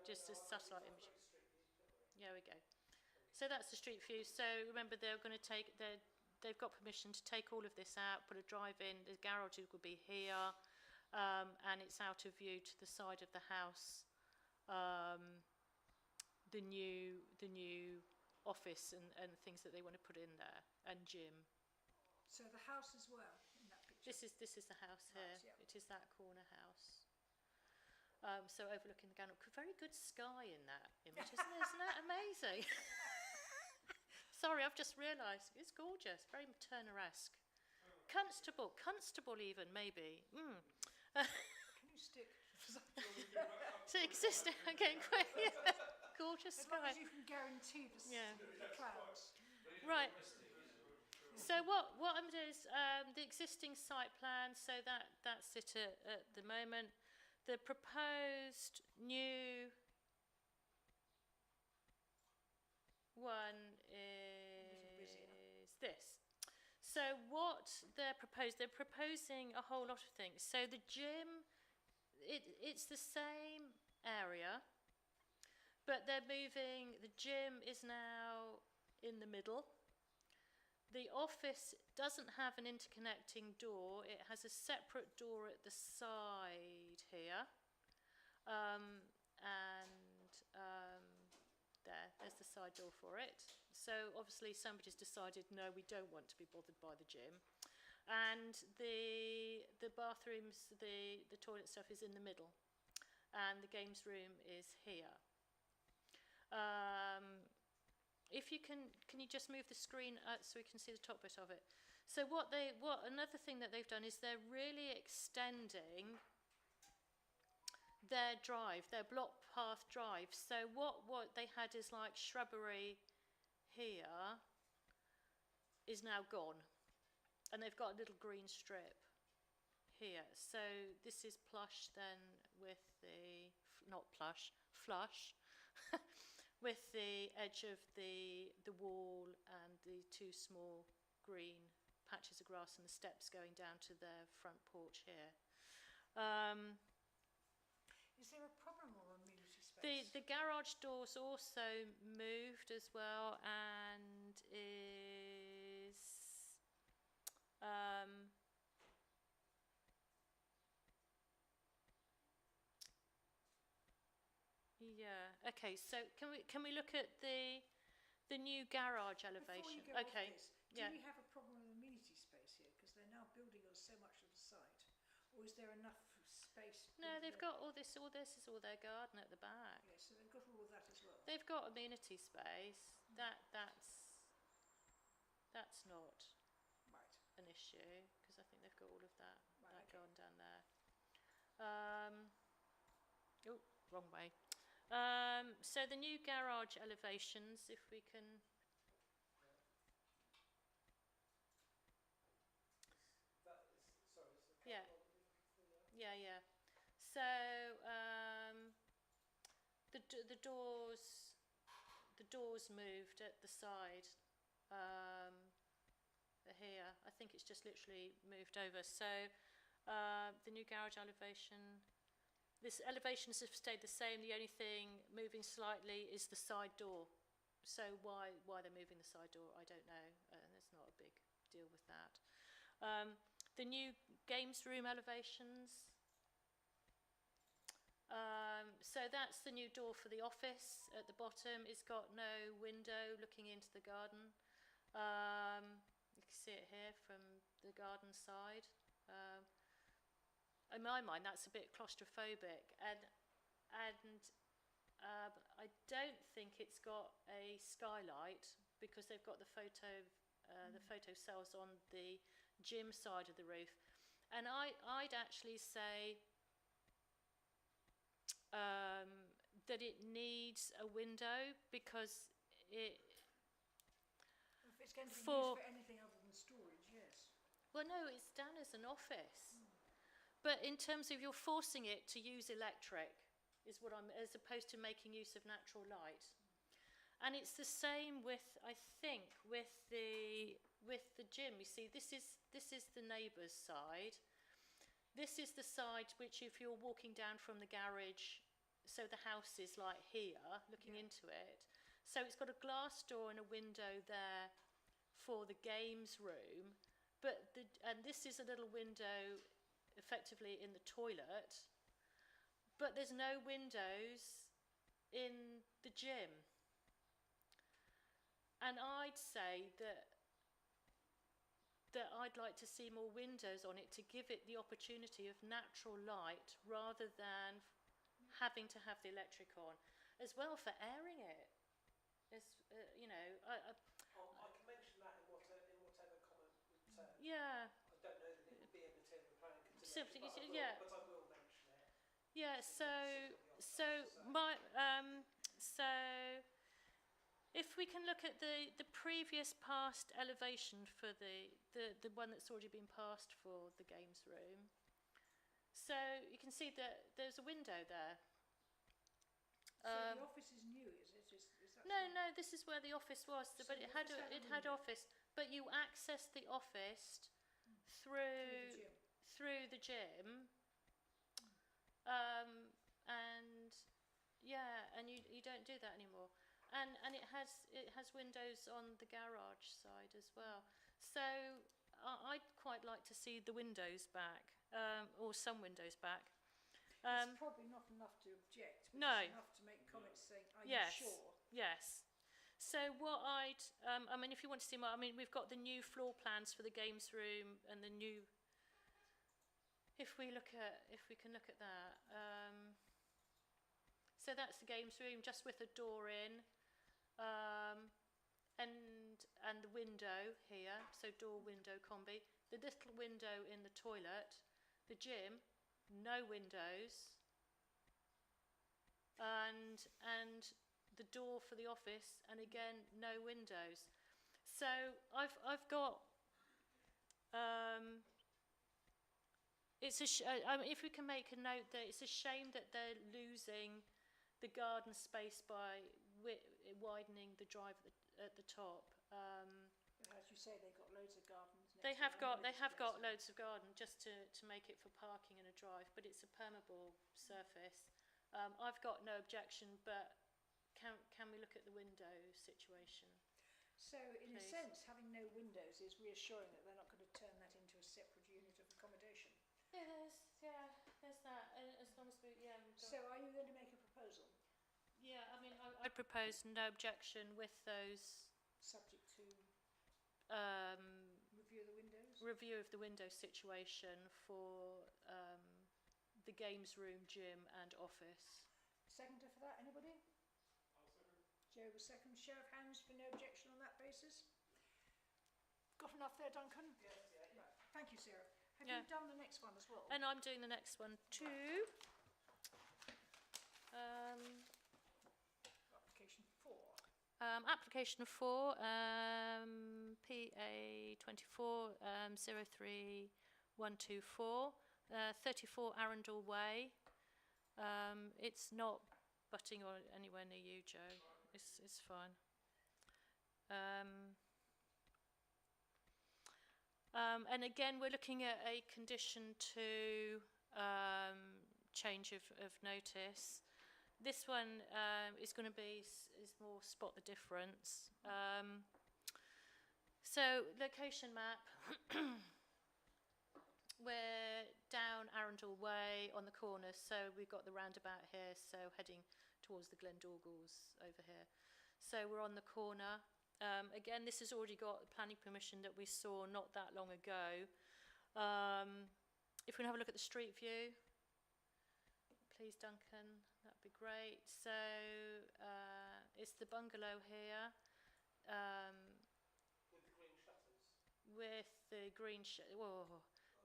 just a satellite image. There we go. So that's the street view. So remember, they're going to take, they've got permission to take all of this out, put a drive in. The garage will be here, and it's out of view to the side of the house. The new office and things that they want to put in there, and gym. So the house as well in that picture. This is the house here. Right, yeah. It is that corner house. So overlooking the Ganor. Very good sky in that image, isn't it? Isn't that amazing? Sorry, I've just realised. It's gorgeous. Very Turner-esque. Constable even, maybe. Can you stick? So existing, again, quite, yeah. Gorgeous As long sky. as you can guarantee the clouds. Right. So what I'm doing is the existing site plan, so that's it at the moment. The proposed new one is this. So what they're proposing a whole lot of things. So the gym, it's the same area, but they're moving, the gym is now in the middle. The office doesn't have an interconnecting door. It has a separate door at the side here. There's the side door for it. So obviously somebody's decided, no, we don't want to be bothered by the gym. And the bathrooms, the toilet stuff is in the middle. And the games room is here. If you can you just move the screen so we can see the top bit of it? So another thing that they've done is they're really extending their drive, their block path drive. So what they had is like shrubbery here is now gone, and they've got a little green strip here. So this is plush then with the flush. With the edge of the wall and the two small green patches of grass and the steps going down to their front porch here. Is there a problem or amenity space? The garage door's also moved as well, and is yeah. Okay. So can we look at the new garage elevation? Before you go Okay. off this, Yeah. do we have a problem with amenity space here? Because they're now building on so much of the site. Or is there enough space? No, they've got all this. All this is all their garden at the back. Yeah, so they've got all of that as well. They've got amenity space. That's not Right. an issue, because I think they've got all of that Right, okay. garden down there. Wrong way. So the new garage elevations, if we can. Yeah. Yeah. So the doors moved at the side here. I think it's just literally moved over. So the new garage elevation. This elevations have stayed the same. The only thing moving slightly is the side door. So why they're moving the side door, I don't know. There's not a big deal with that. The new games room elevations. So that's the new door for the office at the bottom. It's got no window looking into the garden. You can see it here from the garden side. In my mind, that's a bit claustrophobic, and I don't think it's got a skylight, because they've got the photo the photo cells on the gym side of the roof. And I'd actually say that it needs a window because it... If it's going to be For- used for anything other than storage, yes. Well, no, it's done as an office. But in terms of you're forcing it to use electric, is what I'm, as opposed to making use of natural light. And it's the same with, I think, with the gym. You see, this is the neighbour's side. This is the side which, if you're walking down from the garage, so the house is like here, looking into it. So it's got a glass door and a window there for the games room. And this is a little window effectively in the toilet, but there's no windows in the gym. And I'd say that I'd like to see more windows on it to give it the opportunity of natural light rather than having to have the electric on, as well for airing it. As you know, I can mention that in whatever comment return. Yeah. I don't know that it would be a material planning Simply, consideration, yeah. but I will mention it. Yeah, so if we can look at the previous past elevation for the one that's already been passed for the games room, so you can see that there's a window there. So the office is new, is it? Is that No, this is where the office was, So but it the had office had a it had window. office, but you access the office through through the gym, and you don't do that anymore. And it has windows on the garage side as well. So I'd quite like to see the windows back, or some windows back. it's probably not enough to object, but No. it's enough to make comments saying, are Yes. you sure? Yes. So what I mean, if you want to see more, I mean, we've got the new floor plans for the games room and the new. If we can look at that. So that's the games room, just with a door in, and the window here. So door window combi. The little window in the toilet. The gym, no windows. And the door for the office, and again no windows. So I've got if we can make a note that it's a shame that they're losing the garden space by widening the drive at the top. As you say, they've got loads of gardens. They have got loads of garden just to make it for parking and a drive, but it's a permeable surface. I've got no objection, but can we look at the window situation? So, in a Please. sense, having no windows is reassuring that they're not going to turn that into a separate unit of accommodation. Yeah, there's that. As long as we've got. So, are you going to make a proposal Yeah, I mean, I propose no objection with those subject to review of the windows? review of the window situation for the games room, gym, and office. Seconder for that, anybody? I'll second. Joe was second. Show of hands for no objection on that basis. Got enough there, Duncan? Yes, yeah. Right. Thank you, Sarah. Have Yeah. you done the next one as well? And I'm doing the next one too. Application 4. Application 4, PA 24 03124, 34 Arundel Way. It's not butting or anywhere near you, Joe. It's fine. And again, we're looking at a condition to change of notice. This one is going to be is more spot the difference. So location map. We're down Arundel Way on the corner, so we've got the roundabout here, so heading towards the Glendorgles over here. So we're on the corner. Again, this has already got the planning permission that we saw not that long ago. If we can have a look at the street view, please, Duncan, that'd be great. So it's the bungalow here. With the green shutters. with the green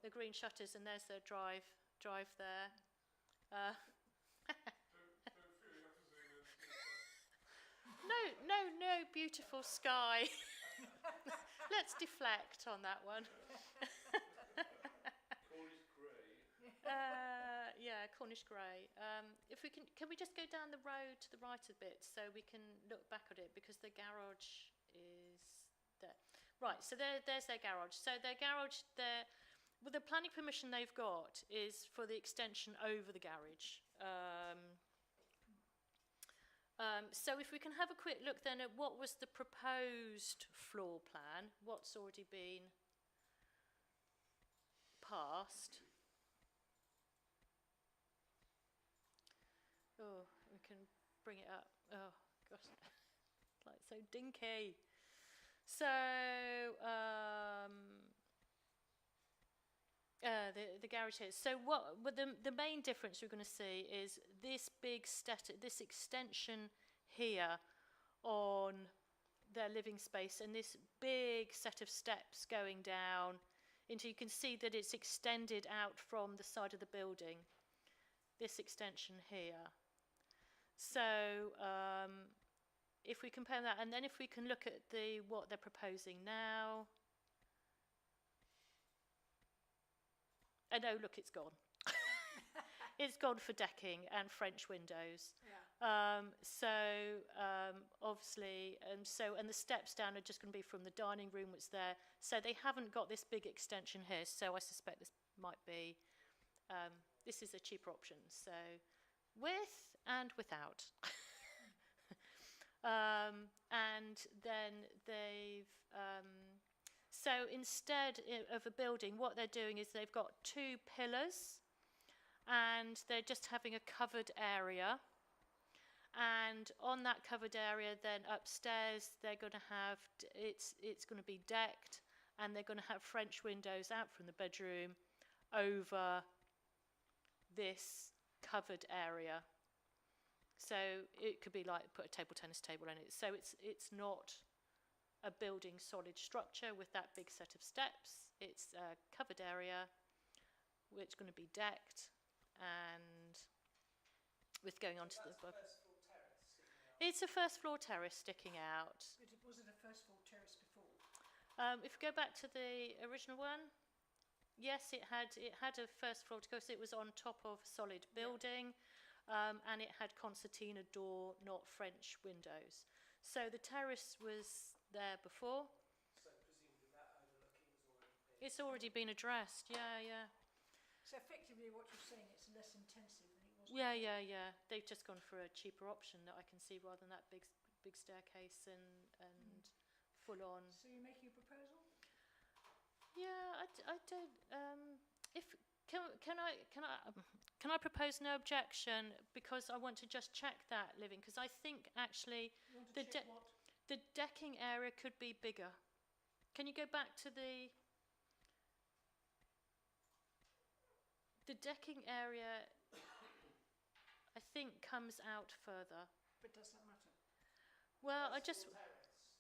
the green shutters, and there's their drive there. Don't feel you have to zoom in. No, beautiful sky. Let's deflect on that one. Cornish grey. Yeah, Cornish grey. If we can we just go down the road to the right a bit so we can look back at it, because the garage is there. Right, so there's their garage. So their garage there, well, the planning permission they've got is for the extension over the garage. So if we can have a quick look then at what was the proposed floor plan, what's already been passed. Oh, we can bring it up. Oh, gosh, like so dinky. So, the garage here. So what the main difference we're going to see is this big this extension here on their living space, and this big set of steps going down into, you can see that it's extended out from the side of the building, this extension here. So if we compare that, and then if we can look at what they're proposing now. Oh, look, it's gone. It's gone for decking and French windows. Yeah. Obviously, and the steps down are just going to be from the dining room, which there. So they haven't got this big extension here. So I suspect this might be, this is a cheaper option. So with and without. And then they've. So instead of a building, what they're doing is they've got 2 pillars, and they're just having a covered area. And on that covered area, then upstairs, they're going to have, it's going to be decked, and they're going to have French windows out from the bedroom over this covered area. So it could be like put a table tennis table in it. So it's not a building solid structure with that big set of steps. It's a covered area which is going to be decked and with going onto the above. It's a first floor terrace sticking out. Was it a first floor terrace before? If we go back to the original one, yes, it had a first floor because it was on top of a solid building, and it had concertina door, not French windows. So the terrace was there before. So presumably that overlooking has already been... It's already been addressed, yeah. So effectively what you're saying, it's less intensive than it was Yeah. before. They've just gone for a cheaper option that I can see, rather than that big staircase and full on. So you're making a proposal? Yeah, I don't. Can I propose no objection, because I want to just check that living, because I think actually You want to check what? the decking area could be bigger. Can you go back to the decking area? I think comes out further. But does that matter? Well, I just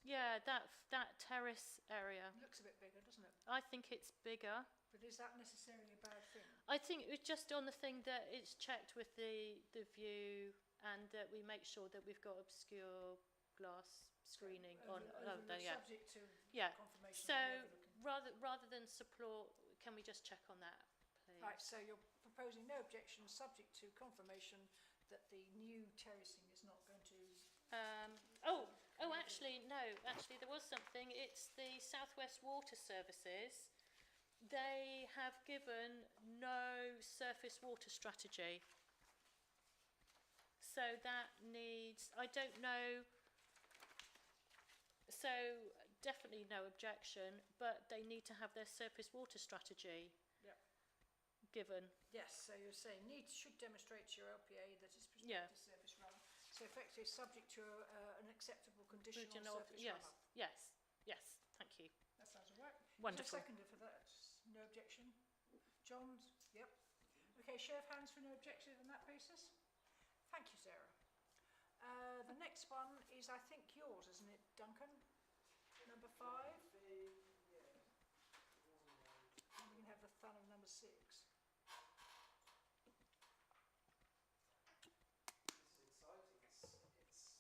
that terrace area. It looks a bit bigger, doesn't it? I think it's bigger. But is that necessarily a bad thing? I think it was just on the thing that it's checked with the view, and that we make sure that we've got obscure glass screening on. Subject to Yeah. confirmation. So of overlooking. rather than support, can we just check on that, please? Right, so you're proposing no objection, subject to confirmation that the new terracing is not going to... Actually, no. Actually, there was something. It's the South West Water Services. They have given no surface water strategy. So that needs, I don't know, so definitely no objection, but they need to have their surface water strategy given. Yes, so you're saying should demonstrate to your LPA that it's prospective Yeah. surface runoff. So effectively subject to an acceptable condition on surface Yes, runoff. yes, thank you. That sounds all right. Wonderful. Is there a seconder for that? No objection? John? Yep. Okay, show of hands for no objection on that basis. Thank you, Sarah. The next one is, I think, yours, isn't it, Duncan? Number 5? fan of number 6. This is exciting. It's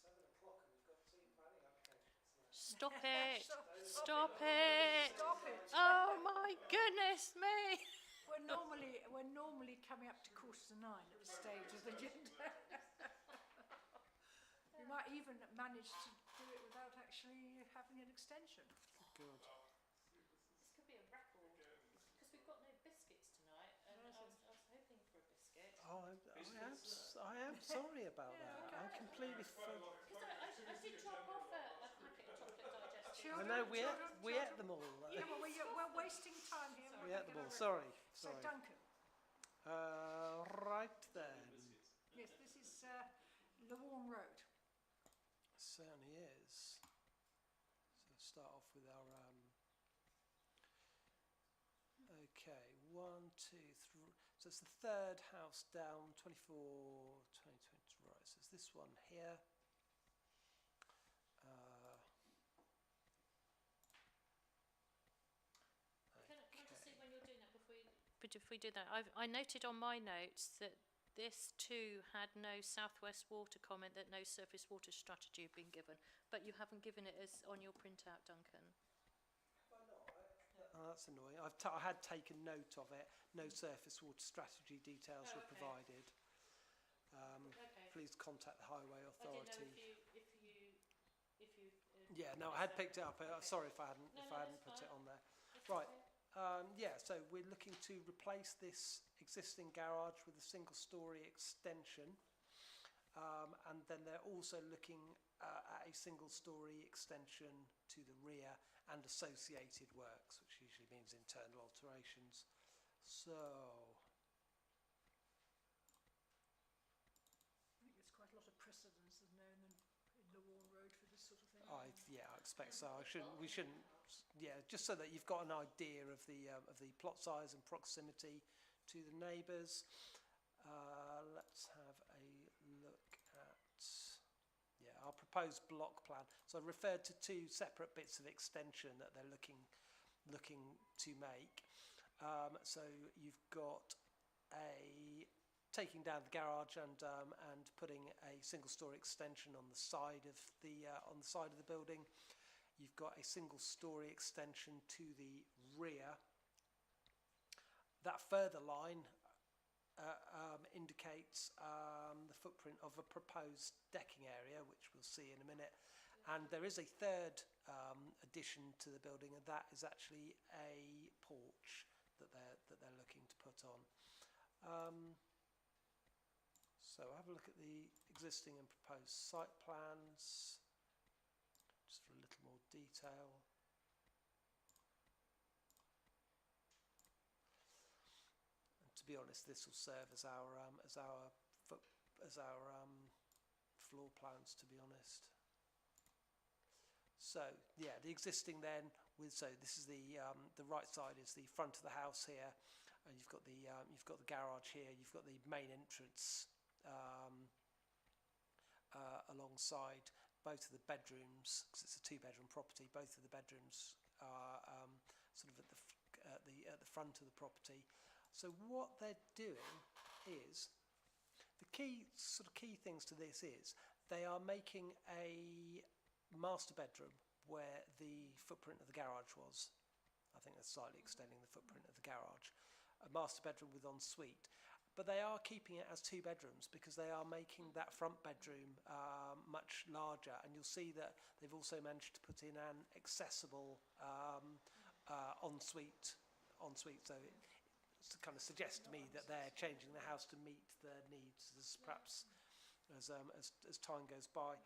7 o'clock and we've got 2 planning applications left. Stop it. Stop Stop it. Stop it. Oh my goodness me. We're normally coming up to 9:15 at this stage of the agenda. We might even manage to do it without actually having an extension. Good. This could be a record because we've got no biscuits tonight, and I was hoping for a biscuit. Oh, I am sorry about that. I completely forgot. Because I did drop off a packet of chocolate digestives. I know we ate them all. Yeah, well, we're wasting time here. We ate them all. Sorry. So, Duncan. Right then. Yes, this is Lawarne Road. Certainly is. So start off with our okay, 1, 2, 3. So it's the third house down, 24, 20, 20. Right. So it's this one here. Can I just see when you're doing that before you? But if we do that, I noted on my notes that this too had no southwest water comment, that no surface water strategy had been given, but you haven't given it as on your printout, Duncan. Oh, that's annoying. I had taken note of it. No surface water strategy details were provided. Please contact the Highway Authority. I didn't know if you. Yeah, no, I had picked it up. Sorry if I hadn't put it on there. Right. Yeah, so we're looking to replace this existing garage with a single-storey extension, and then they're also looking at a single-storey extension to the rear and associated works, which usually means internal alterations. So, I think there's quite a lot of precedence, isn't there, in Lawarne Road for this sort of thing. I expect so. We shouldn't. Yeah, just so that you've got an idea of the plot size and proximity to the neighbours. Let's have a look at our proposed block plan. So I referred to 2 separate bits of extension that they're looking to make. So you've got taking down the garage and putting a single-storey extension on the side of the building. You've got a single-storey extension to the rear. That further line indicates the footprint of a proposed decking area, which we'll see in a minute. And there is a third addition to the building, and that is actually a porch that they're looking to put on. So have a look at the existing and proposed site plans, just for a little more detail. And to be honest, this will serve as our floor plans, to be honest. So yeah, the existing then this is the right side is the front of the house here, and you've got the garage here. You've got the main entrance alongside both of the bedrooms, because it's a 2-bedroom property. Both of the bedrooms are sort of at the front of the property. So what they're doing is the key things to this is they are making a master bedroom where the footprint of the garage was. I think they're slightly extending the footprint of the garage. A master bedroom with ensuite. But they are keeping it as 2 bedrooms because they are making that front bedroom much larger. And you'll see that they've also managed to put in an accessible ensuite. So it kind of suggests to me that they're changing the house to meet their needs as time goes by.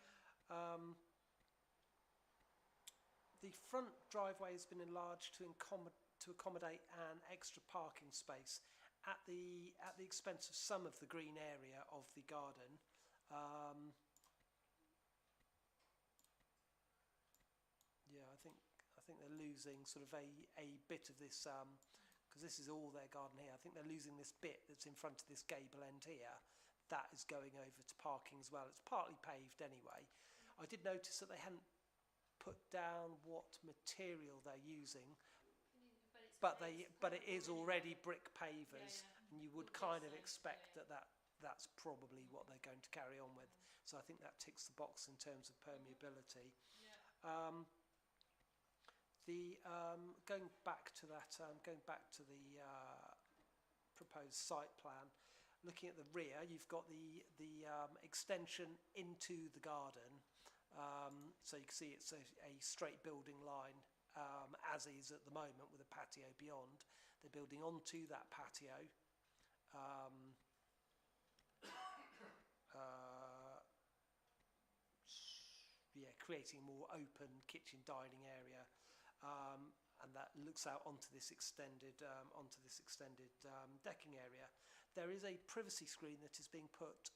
The front driveway has been enlarged to accommodate an extra parking space at the expense of some of the green area of the garden. I think they're losing sort of a bit of this, because this is all their garden here. I think they're losing this bit that's in front of this gable end here. That is going over to parking as well. It's partly paved anyway. I did notice that they hadn't put down what material they're using. But it's but it is already brick pavers, and you would kind of expect that's probably what they're going to carry on with. So I think that ticks the box in terms of permeability. Going back to the proposed site plan, looking at the rear, you've got the extension into the garden. So you can see it's a straight building line, as is at the moment, with a patio beyond. They're building onto that patio. Creating a more open kitchen dining area, and that looks out onto this extended decking area. There is a privacy screen that is being put.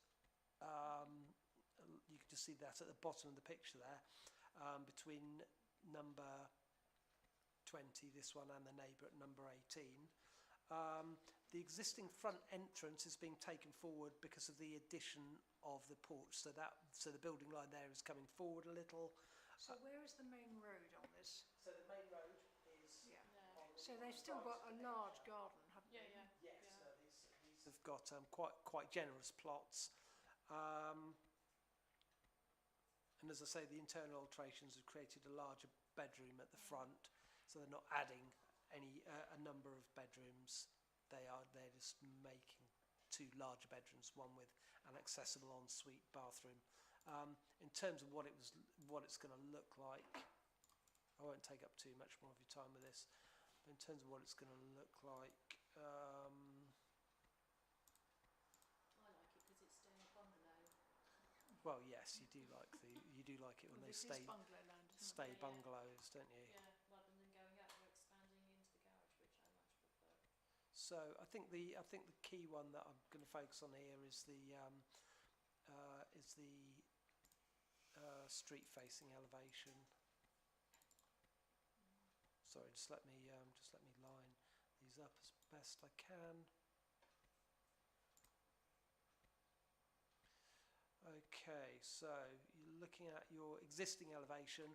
You can just see that at the bottom of the picture there, between number 20, this one, and the neighbour at number 18. The existing front entrance is being taken forward because of the addition of the porch, so the building line there is coming forward a little. So where is the main road on this? So the main road is. Yeah. So they've still got a large garden, haven't they? Yes. No, these have got quite generous plots, and as I say, the internal alterations have created a larger bedroom at the front, so they're not adding a number of bedrooms. They're just making two larger bedrooms, one with an accessible ensuite bathroom. In terms of what it's going to look like, I won't take up too much more of your time with this. But in terms of what it's going to look like, I like it because it's staying a bungalow. well, yes, you do like it when they stay bungalow land, isn't it? stay bungalows, don't you? Yeah, rather than going out or expanding into the garage, which I much prefer. So I think the key one that I'm going to focus on here is the street facing elevation. Sorry, just let me line these up as best I can. Okay, so you're looking at your existing elevation.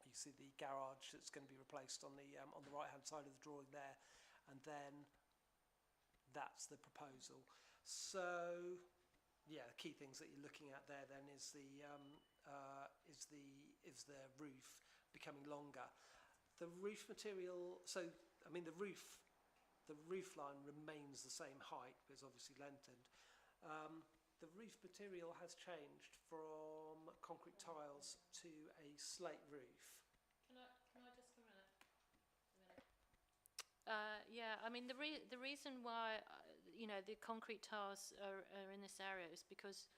You see the garage that's going to be replaced on the right hand side of the drawing there, and then that's the proposal. So yeah, the key things that you're looking at there then is the roof becoming longer. The roof material, so I mean the roof line remains the same height, but it's obviously lengthened. The roof material has changed from concrete tiles to a slate roof. Can I just come in a minute? Yeah, I mean the reason why the concrete tiles are in this area is because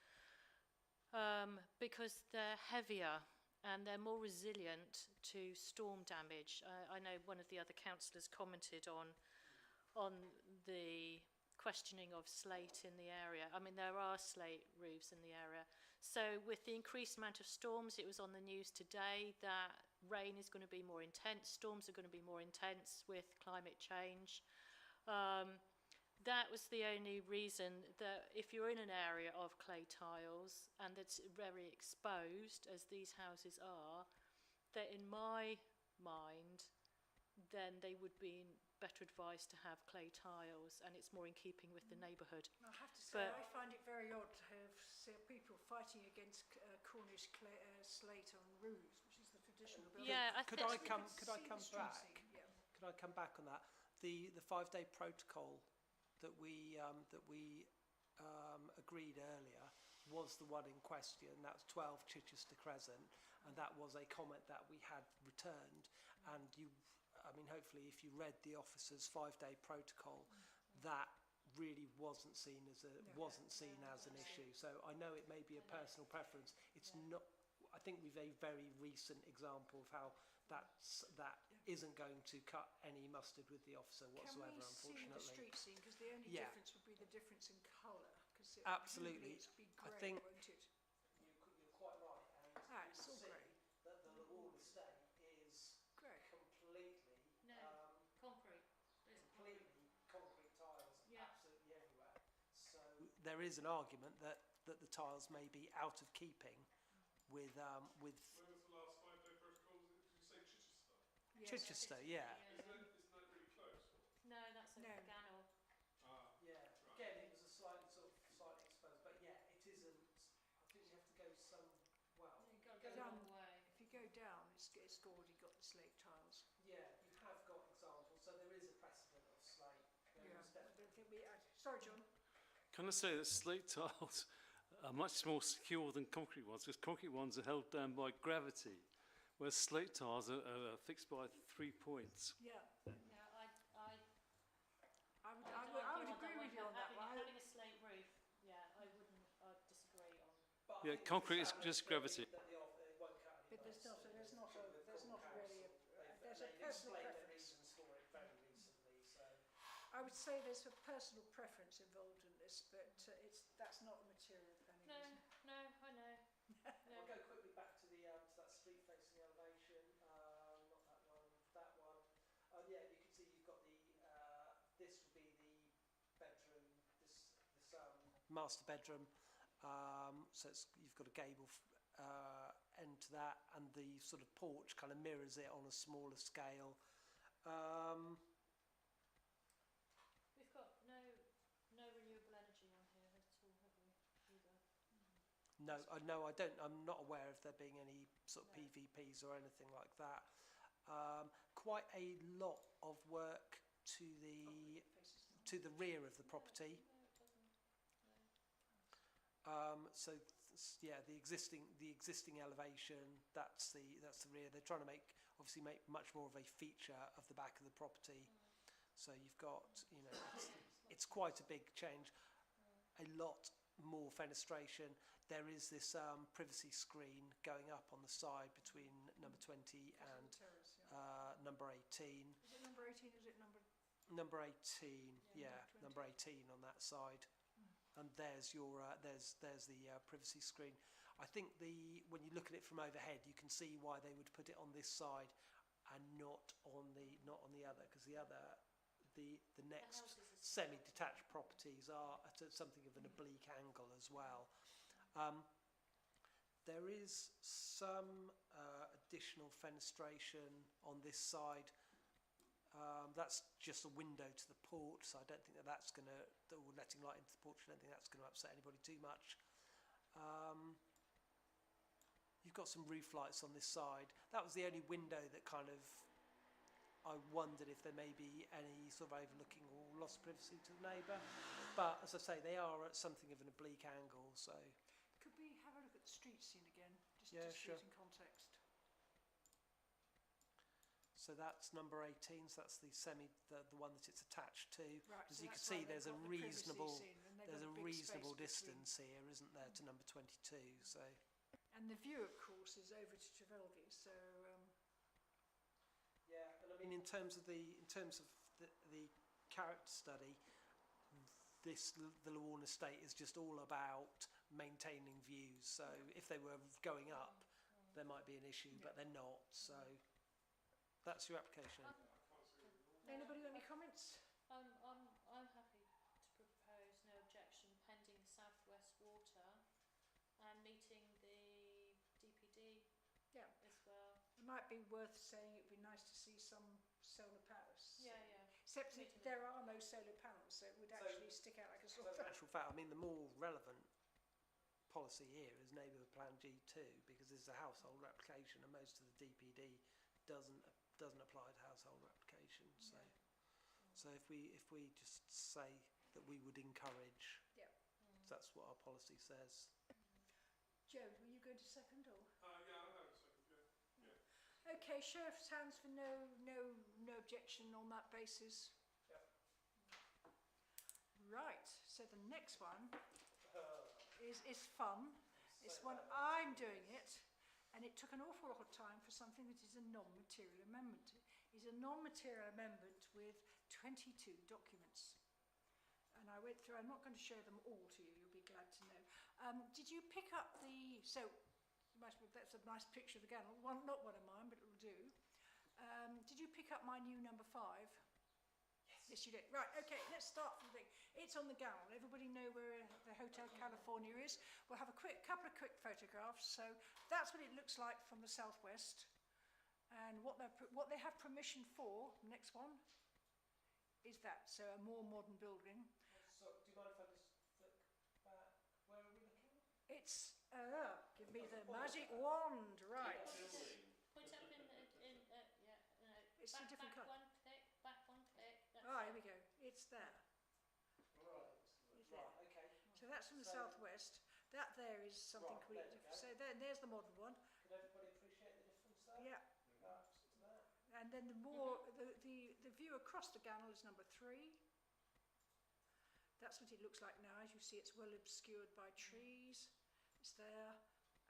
they're heavier and they're more resilient to storm damage. I know one of the other councillors commented on the questioning of slate in the area. I mean, there are slate roofs in the area. So with the increased amount of storms, it was on the news today that rain is going to be more intense, storms are going to be more intense with climate change. That was the only reason that if you're in an area of clay tiles and that's very exposed, as these houses are, that in my mind, then they would be better advised to have clay tiles, and it's more in keeping with the neighbourhood. I have to say, I find it very odd to have people fighting against Cornish slate on roofs, which is the traditional building. Yeah, Could I come back? Yeah. Could I come back on that? The 5-day protocol that we agreed earlier was the one in question. That was 12 Chichester Crescent, and that was a comment that we had returned. And hopefully, if you read the officer's 5-day protocol, that really wasn't seen as an issue. So I know it may be a personal preference. It's not. I think we've a very recent example of how that isn't going to cut any mustard with the officer whatsoever. Can we unfortunately, see the street scene? Because the only difference would be the difference in colour. Absolutely, it'd be grey, I think won't it? you're quite right. And It's all grey. that the Lawall estate is Grey. completely Concrete. completely concrete tiles, Yeah. absolutely everywhere. So there is an argument that the tiles may be out of keeping with. When was the last 5-day protocol? Did you say Chichester? Chichester, yeah. Isn't it's already got the slate tiles. Yeah, you have got examples, so there is a precedent of slate. There Yeah, is I definitely. don't think we had. Sorry, John. Can I say that slate tiles are much more secure than concrete ones, because concrete ones are held down by gravity, whereas slate tiles are fixed by 3 points. Yeah, Yeah, I would agree with you on that one. Having a slate roof, yeah, I wouldn't, I'd disagree on. But I Yeah, think concrete is established just gravity. that it won't cut any But there's ice. not With really Council, there's a they've personal explained their preference. reasons for it very recently, so. I would say there's a personal preference involved in this, but that's not a material planning. No, isn't it? no, I know. No. I'll go quickly back to to that street facing elevation. Not that one. That one. Yeah, you can see you've got the. This would be the bedroom. This master bedroom. So you've got a gable end to that, and the sort of porch kind of mirrors it on a smaller scale. We've got no renewable energy on here at all, have we? Either. No, I don't. I'm not aware of there being any sort of No. PVPs or anything like that. Quite a lot of work to the rear of the property. No, it doesn't. No. So yeah, the existing elevation. That's the rear. They're trying to make much more of a feature of the back of the property. So you've got, it's quite a big change. A lot more fenestration. There is this privacy screen going up on the side between number 20 and Terrace, yeah. number 18. Is it number 18? Is it number? Number 18, Yeah, yeah, number 18 on that side. And there's your there's the privacy screen. I think when you look at it from overhead, you can see why they would put it on this side and not on the other, because the next houses are semi-detached properties are at something of an oblique angle as well. There is some additional fenestration on this side. That's just a window to the porch, so I don't think that's going to, letting light into the porch, I don't think that's going to upset anybody too much. You've got some roof lights on this side. That was the only window that kind of, I wondered if there may be any sort of overlooking or loss of privacy to the neighbour. But as I say, they are at something of an oblique angle, so. Could we have a look at the street scene again, just Yeah, to see sure. it in context? So that's number 18, so that's the one that it's attached to. Right, As so you can that's see, why they've there's a got the privacy reasonable, scene, and they've there's got a big reasonable space between. distance here, isn't there, to number 22, so. And the view, of course, is over to Trevelgy, so Yeah, and I mean, in terms of the character study, the Lawn Estate is just all about maintaining views. So if they were going up, there might be an issue, but they're not. So that's your application. anybody got any comments? I'm happy to propose no objection pending the southwest water and meeting the DPD Yeah. as well. It might be worth saying it would be nice to see some solar panels. Yeah, yeah. Except that there are no solar panels, so it would actually stick out like a So sore in thumb. actual fact, I mean, the more relevant policy here is Neighbourhood Plan G2, because this is a household application, and most of the DPD doesn't apply to household applications. So if we just say that we would encourage, Yeah. that's what our policy says. Joe, were you going to second or? Yeah, I'll have a second, yeah. Okay, show of hands for no objection on that basis. Yep. Right, so the next one is fun. It's one I'm doing it, and it took an awful lot of time for something that is a non-material amendment. It's a non-material amendment with 22 documents. And I went through, I'm not going to show them all to you, you'll be glad to know. Did you pick up that's a nice picture of the gallery, not one of mine, but it'll do. Did you pick up my new number 5? Yes, you did. Right, okay, let's start from the thing. It's on the gown. Everybody know where the Hotel California is? We'll have a couple of quick photographs. So that's what it looks like from the southwest. And what they have permission for, next one, is that. So a more modern building. So do you mind if I just flick back? Where are we looking? It's, give me the magic wand, right. Point up in It's a different colour. One click, back one click. That's Ah, it. here we go. It's there. Right. It's there. Right. Okay. So that's from the So- southwest. That there is something Right, we. there we go. So there's the modern one. Could everybody appreciate the difference there? Yeah. Right, to that. And then the more the view across the Gannel is number 3. That's what it looks like now. As you see, it's well obscured by trees. It's there,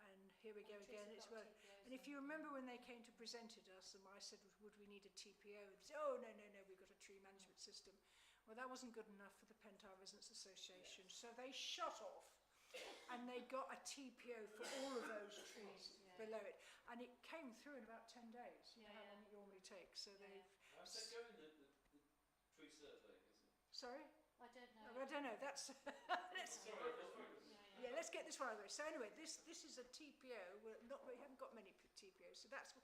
and here we go again. It's well. And if you remember when they came to present it us, and I said, would we need a TPO? And they said, oh no, we've got a tree management system. Well, that wasn't good enough for the Pentire Residents Association, so they shut off, and they got a TPO for all of those trees below it, and it came through in about 10 days. You know how long it normally takes. So they've. How's that going, the tree survey, is it? I Sorry. don't know. I don't know. That's. Let's get this one over. So anyway, this is a TPO. We haven't got many TPOs, so that's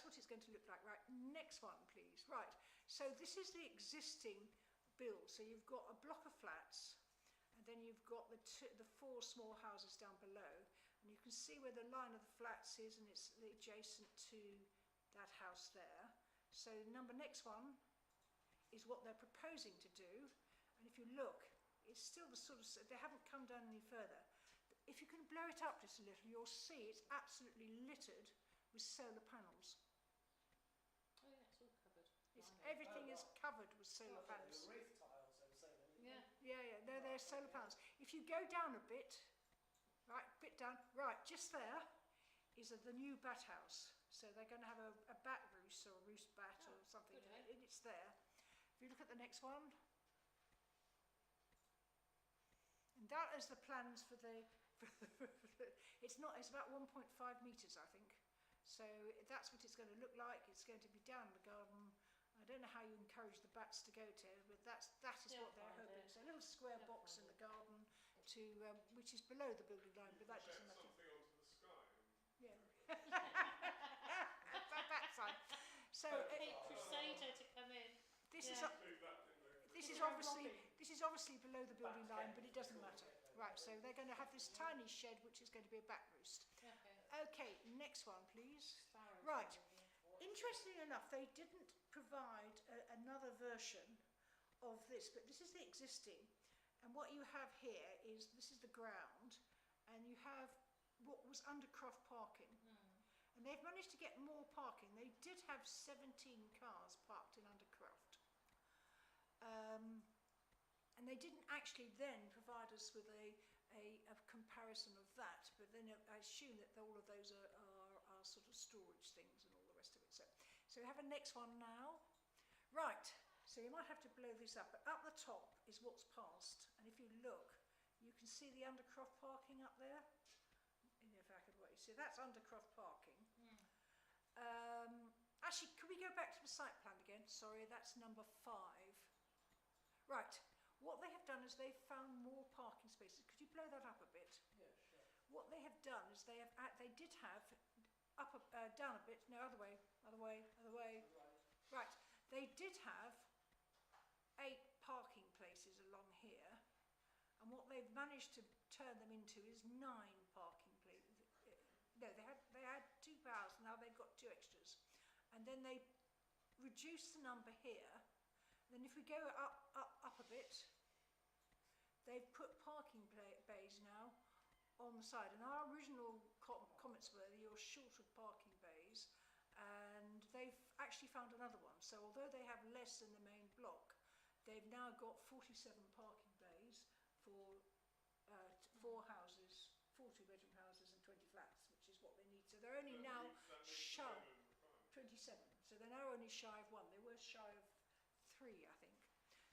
what it's going to look like. Right. Next one, please. Right. So this is the existing build. So you've got a block of flats, and then you've got the 4 small houses down below, and you can see where the line of the flats is, and it's adjacent to that house there. So next one is what they're proposing to do, and if you look, it's still the sort of, they haven't come down any further. If you can blow it up just a little, you'll see it's absolutely littered with solar panels. Oh yeah, it's all covered. Everything is covered with solar I thought they panels. were roof tiles, they were saying. Yeah. Yeah, no, they're solar panels. If you go down a bit, right, just there is the new bat house. So they're going to have a bat roost or a roost bat or something, good, eh? and it's there. If you look at the next one, and that is the plans for the. It's about 1.5 metres, I think. So that's what it's going to look like. It's going to be down the garden. I don't know how you encourage the bats to go to, but that is what they're hoping. So a little square box in the garden, which is below the building line, but that doesn't matter. Something onto the sky. Yeah. That's fine. So Cape Crusader to come in. this Yeah. is obviously below the building line, but it doesn't matter. Right. So they're going to have this tiny shed, which is going to be a bat roost. Okay. Okay. Next one, please. Sparrows. Right. Interestingly enough, they didn't provide another version of this, but this is the existing. And what you have here is, this is the ground, and you have what was undercroft parking. And they've managed to get more parking. They did have 17 cars parked in Undercroft. And they didn't actually then provide us with a comparison of that, but then I assume that all of those are sort of storage things and all the rest of it. So we have a next one now. Right, so you might have to blow this up, but up the top is what's passed. And if you look, you can see the Undercroft parking up there. If I could wait. So that's Undercroft parking. Actually, could we go back to the site plan again? Sorry, that's number 5. Right. What they have done is they've found more parking spaces. Could you blow that up a bit? Yeah, sure. What they have done is they did have down a bit. No, other way. Right. They did have 8 parking places along here, and what they've managed to turn them into is 9 parking places. No, they had 2 cars. Now they've got 2 extras, and then they reduced the number here. Then if we go up a bit, they've put parking bays now on the side. And our original comments were you're short of parking bays, and they've actually found another one. So although they have less than the main block, they've now got 47 parking bays for 4 houses, 4 2-bedroom houses and 20 flats, which is what they need. So they're only now shy 27. So they're now only shy of 1. They were shy of 3, I think.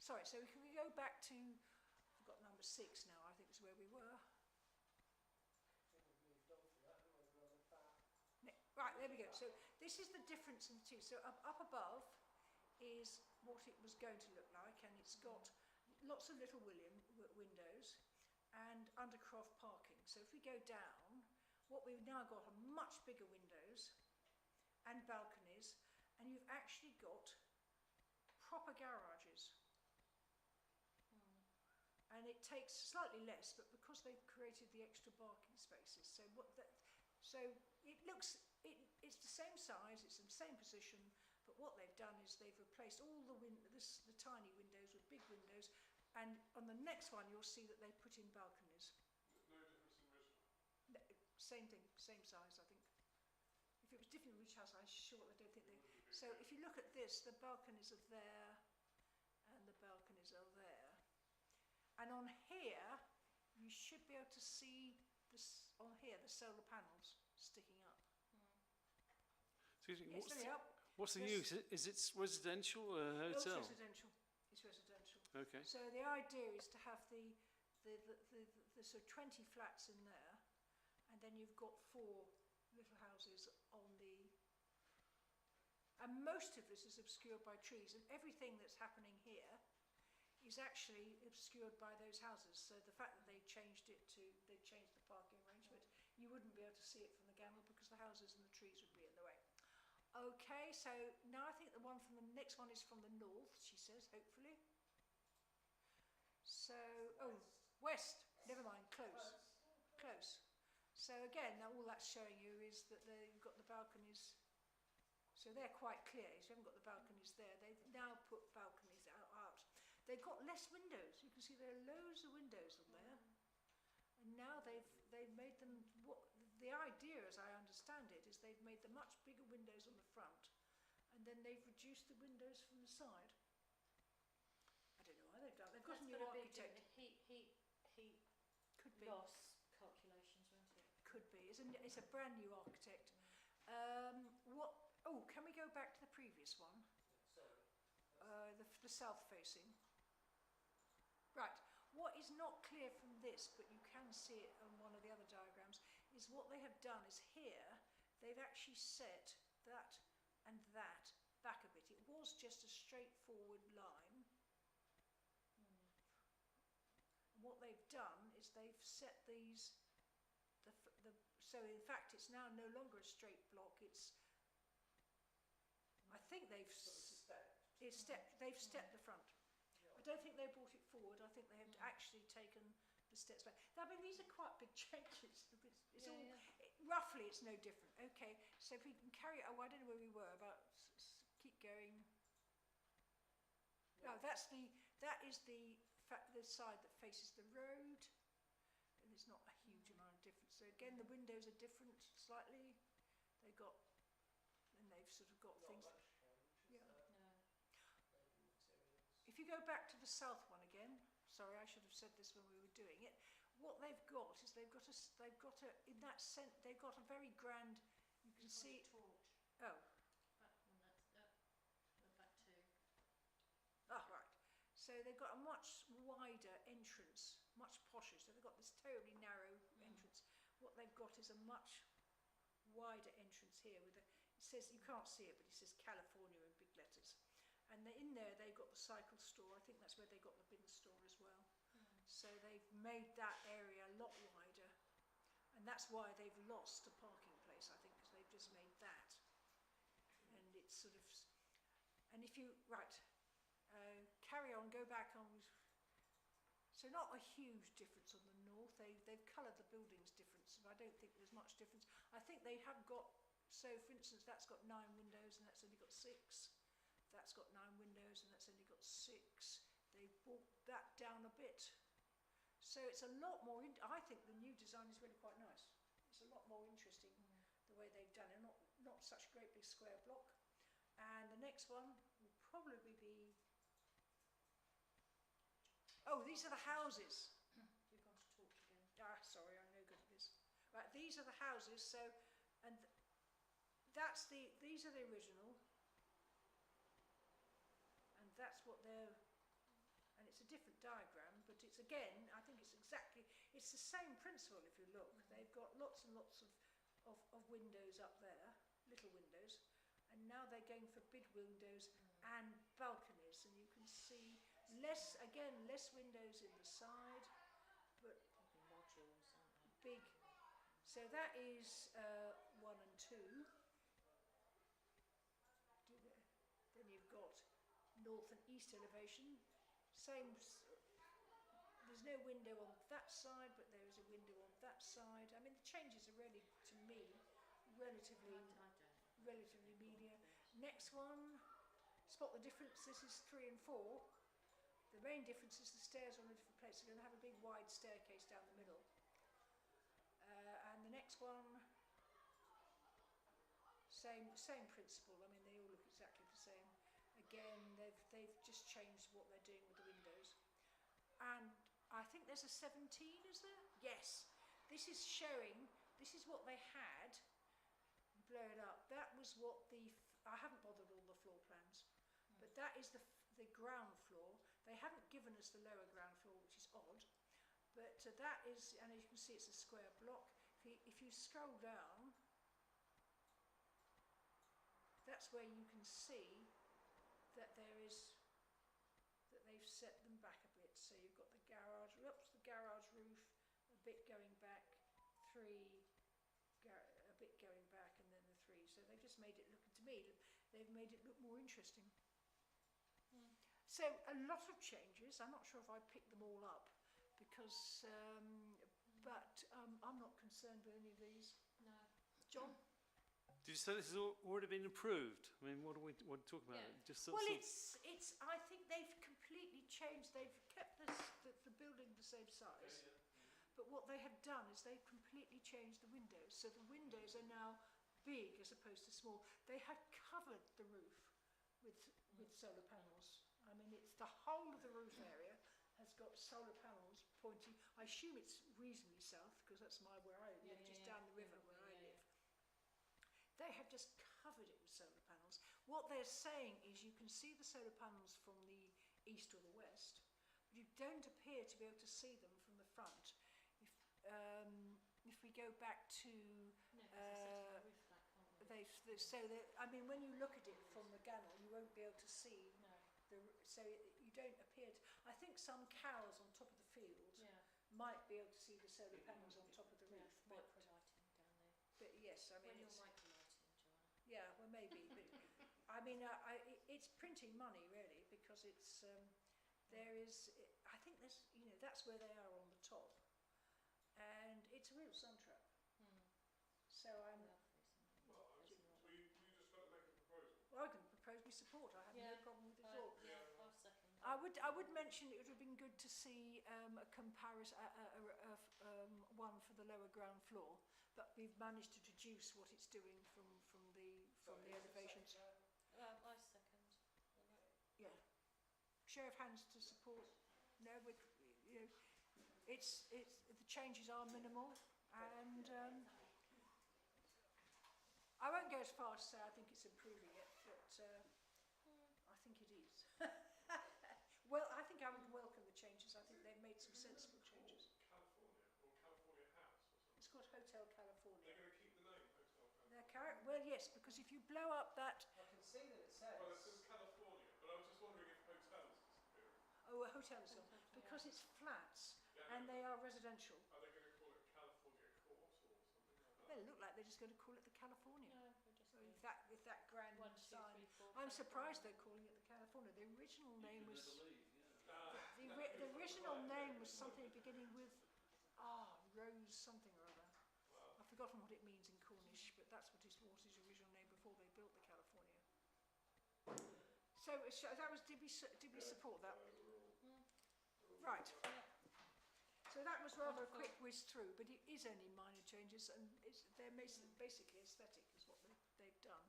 Sorry, so can we go back to, I've got number 6 now, I think is where we were. Right, there we go. So this is the difference in the two. So up above is what it was going to look like, and it's got lots of little windows and Undercroft parking. So if we go down, what we've now got are much bigger windows and balconies, and you've actually got proper garages. And it takes slightly less, but because they've created the extra parking spaces, it's the same size, it's in the same position, But what they've done is they've replaced all the tiny windows with big windows, and on the next one you'll see that they put in balconies. There's no difference in original. No, same thing, same size, I think. If it was different in each house, I'm sure I don't think they. So if you look at this, the balconies are there, and the balconies are there, and on here you should be able to see this on here the solar panels sticking up. Excuse me, It's really up. what's the This- use? Is it residential or a It's hotel? residential. It's residential. Okay. So the idea is to have the sort of 20 flats in there, and then you've got 4 little houses on the. And most of this is obscured by trees, and everything that's happening here is actually obscured by those houses. So the fact that they changed the parking arrangement, you wouldn't be able to see it from the gamble because the houses and the trees would be in the way. Okay, so now I think the next one is from the north, she says, hopefully. So, west, never mind, close. So again, now all that's showing you is that you've got the balconies, so they're quite clear. So you haven't got the balconies there. They've now put balconies out. They've got less windows. You can see there are loads of windows on there. And now they've made them, the idea, as I understand it, is they've made the much bigger windows on the front, and then they've reduced the windows from the side. I don't know why they've done. They've got a new architect. Heat Could be. loss calculations, won't it? Could be. It's a brand new architect. Can we go back to the previous one? The south facing. Right. What is not clear from this, but you can see it on one of the other diagrams, is what they have done is here, they've actually set that and that back a bit. It was just a straightforward line. And what they've done is they've set these, so in fact it's now no longer a straight block, I think they've stepped the front. I don't think they brought it forward. I think they have actually taken the steps back. I mean, these are quite big changes. Roughly, it's no different. Okay, so if we can carry. I don't know where we were. Keep going. No, that is the side that faces the road, and there's not a huge amount of difference. So again, the windows are different slightly. They've sort of got things. If you go back to the south one again, sorry, I should have said this when we were doing it. What they've got is they've got a very grand. You can see. Oh. Right. So they've got a much wider entrance, much posher. So they've got this terribly narrow entrance. What they've got is a much wider entrance here. It says, you can't see it, but it says California in big letters. And in there they've got the cycle store. I think that's where they got the bin store as well. So they've made that area a lot wider, and that's why they've lost a parking place, I think, because they've just made that. And it's sort of, and if you carry on, go back on. So not a huge difference on the north. They've coloured the buildings different, so I don't think there's much difference. I think they have got. So, for instance, that's got 9 windows, and that's only got 6. That's got 9 windows and that's only got 6. They've brought that down a bit. So it's a lot more, I think the new design is really quite nice. It's a lot more interesting the way they've done it, not such a great big square block. And the next one will probably be, these are the houses. You're going to talk again. Sorry, I'm no good at this. Right, these are the houses, so, and these are the original. That's what and it's a different diagram, but it's again, I think it's the same principle if you look. They've got lots and lots of windows up there, little windows, and now they're going for big windows and balconies, and you can see less windows in the side, but Modules, aren't they? big. So that is 1 and 2. Then you've got north and east elevation, there's no window on that side, but there is a window on that side. I mean, the changes are really, to me, relatively media. Next one, spot the difference. This is 3 and 4. The main difference is the stairs are on a different place. They're going to have a big wide staircase down the middle. And the next one, same principle. I mean, they all look exactly the same. Again, they've just changed what they're doing with the windows. And I think there's a 17, is there? Yes. This is showing, this is what they had. Blow it up. That was what I haven't bothered all the floor plans, but that is the ground floor. They haven't given us the lower ground floor, which is odd, but that is, and as you can see, it's a square block. If you scroll down, that's where you can see that they've set them back a bit. So you've got the garage roof, a bit going back, a bit going back, and then the 3. So they've just made it look, to me, they've made it look more interesting. So a lot of changes. I'm not sure if I picked them all up because, but I'm not concerned with any of these. No. John? Did you say this has already been approved? I mean, what are we talking about? Yeah. Just Well, it's. I think they've completely changed. They've kept the building the same size, but what they have done is they've completely changed the windows. So the windows are now big as opposed to small. They had covered the roof with solar panels. I mean, it's the whole of the roof area has got solar panels pointing. I assume it's reasonably south because that's where I live, just down the river where I live. They have just covered it with solar panels. What they're saying is you can see the solar panels from the east or the west, but you don't appear to be able to see them from the front. If we go back to I mean, when you look at it from the gunnel, you won't be able to see. No. So you don't appear to. I think some cows on top of the field might be able to see the solar panels on top of the roof. Microlighting down there. But yes, I mean, When it's, you're microlighting, Joanna. yeah, well maybe, but I mean, it's printing money really because it's there is. I think there's, that's where they are on the top, and it's a real sun trap. So I'm. Well, I can propose my support. I have no problem with it at all. I'll second. I would mention it would have been good to see a comparison, one for the lower ground floor, but we've managed to deduce what it's doing from the elevations. I second. Yeah. Show of hands to support. No, it's the changes are minimal, and I won't go as far as to say I think it's improving it, but I think it is. Well, I think I would welcome the changes. I think they've made some sensible changes. California or California House or something. It's called Hotel California. They're going to keep the name Hotel California. Well, yes, because if you blow up that... I can see that it says. Well, it says California, but I was just wondering if hotels is disappearing. Oh, a hotel is gone. Because it's flats and they are residential. Are they going to call it California Court or something like that? They look like they're just going to call it the California. No, we'll just With that grand 1, 2, sign. 3, 4, I'm 5, surprised 6. they're calling it the California. The original name was... Believe, The original name was something beginning with Rose something or other. I've forgotten what it means in Cornish, but that's what his original name before they built the California. So that was, did we support that? Right. So that was rather a quick whiz through, but it is only minor changes, and they're basically aesthetic is what they've done.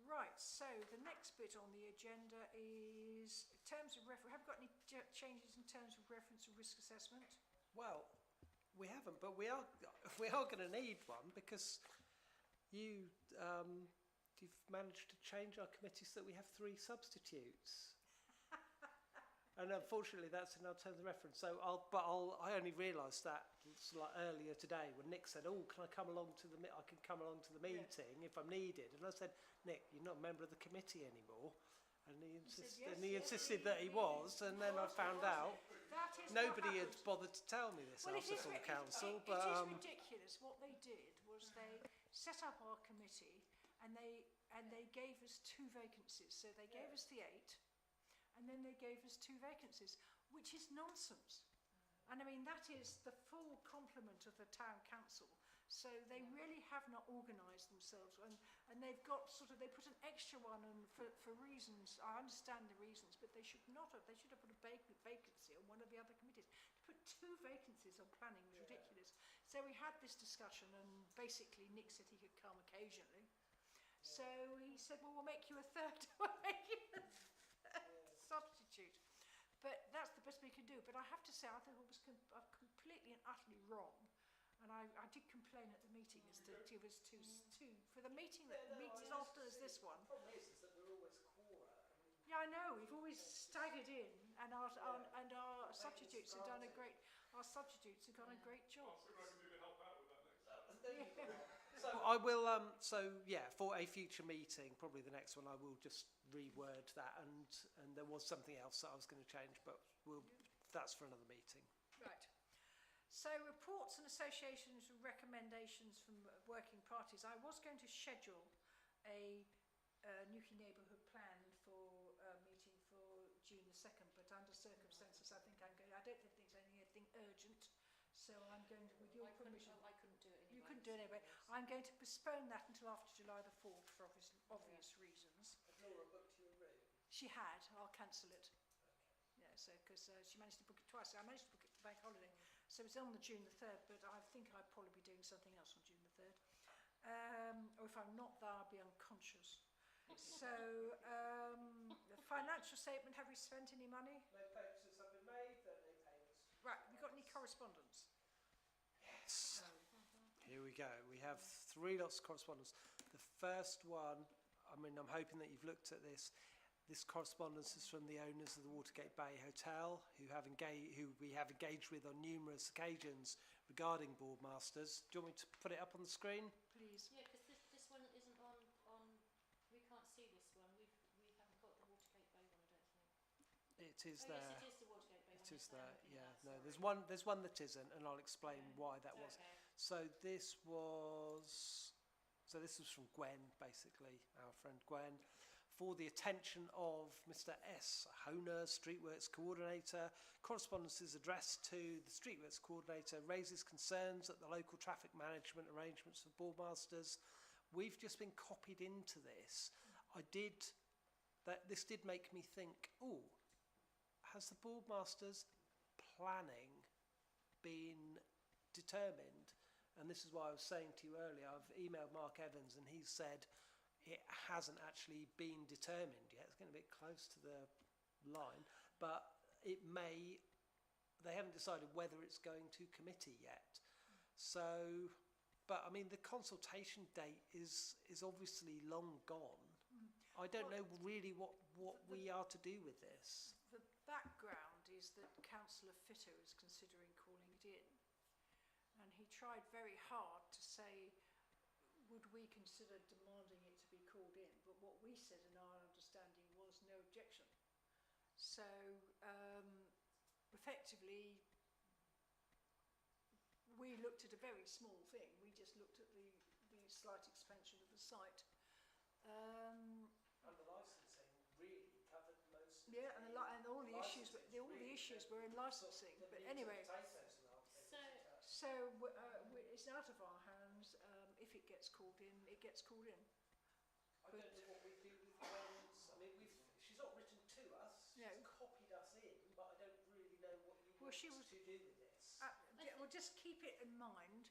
Right, so the next bit on the agenda is terms of reference. Have we got any changes in terms of reference to risk assessment? Well, we haven't, but we are going to need one because you've managed to change our committee so that we have 3 substitutes. And unfortunately, that's in our terms of reference. So I only realised that earlier today when Nick said, "Oh, can I come along to I can come along to the meeting if I'm needed." And I said, "Nick, you're not a member of the committee anymore." And he insisted that he was. And then I found out nobody had bothered to tell me this after full council. It is ridiculous. What they did was they set up our committee, and they gave us 2 vacancies. So they gave us the 8. And then they gave us 2 vacancies, which is nonsense. And I mean, that is the full complement of the town council. So they really have not organised themselves. And And they've got they put an extra one on for reasons, I understand the reasons, but they should not have, they should have put a vacancy on one of the other committees. To put 2 vacancies on planning was ridiculous. So we had this discussion, and basically Nick said he could come occasionally. So he said, well, we'll make you a third, we'll make you a substitute. But that's the best we can do. But I have to say, I thought it was completely and utterly wrong. And I did complain at the meeting as to it was too for the meeting that meets as often as this one. The problem is that we're always quora. Yeah, I know. We've always staggered in, and our substitutes have done a great job. See what I can do to help out with that next. There you go. So I will. For a future meeting, probably the next one, I will just reword that. And there was something else that I was going to change, but that's for another meeting. Right. So reports and associations and recommendations from working parties. I was going to schedule a Newquay neighbourhood plan for a meeting for June the 2nd, but under circumstances, I don't think there's anything urgent. So I'm going to, with your permission. I couldn't do it anyway. You couldn't do it anyway. I'm going to postpone that until after July the 4th for obvious reasons. Has Laura booked you a room? She had. I'll cancel it. Yeah, so because she managed to book it twice. So I managed to book it for bank holiday. So it's on the June the 3rd, but I think I'd probably be doing something else on June the 3rd. Or if I'm not there, I'll be unconscious. So, the financial statement, have we spent any money? No purchases have been made, there are no payments. Right, have we got any correspondence? Yes. Here we go. We have 3 lots of correspondence. The first one, I mean, I'm hoping that you've looked at this. This correspondence is from the owners of the Watergate Bay Hotel, who we have engaged with on numerous occasions regarding boardmasters. Do you want me to put it up on the screen? Please. Yeah, because this one isn't on. We can't see this one. We haven't got the Watergate Bay one, I don't think. It is Oh, there. yes, it is the Watergate Bay one. It is Yes, there. I'm looking Yeah. at that, No, sorry. there's one that isn't, and I'll explain why that was. Okay. So this was from Gwen, basically, our friend Gwen, for the attention of Mr. S. Honer, Streetworks Coordinator. Correspondence is addressed to the Streetworks Coordinator, raises concerns at the local traffic management arrangements for boardmasters. We've just been copied into this. This did make me think, has the boardmasters planning been determined? And this is why I was saying to you earlier, I've emailed Mark Evans and he said it hasn't actually been determined yet. It's getting a bit close to the line, but they haven't decided whether it's going to committee yet. So, but I mean, the consultation date is obviously long gone. I don't know really what we are to do with this. The background is that Councillor Fitter is considering calling it in. And he tried very hard to say, would we consider demanding it to be called in? But what we said in our understanding was no objection. So, effectively, we looked at a very small thing. We just looked at the slight expansion of the site. And the licensing really covered most. Yeah, and all the issues were in licensing. But anyway, so it's out of our hands. If it gets called in, it gets called in. I don't know what we do with Gwen's. I mean, she's not written to us. No. She's copied us in, but I don't really know what you want she us was- to do with this. Well, just keep it in mind,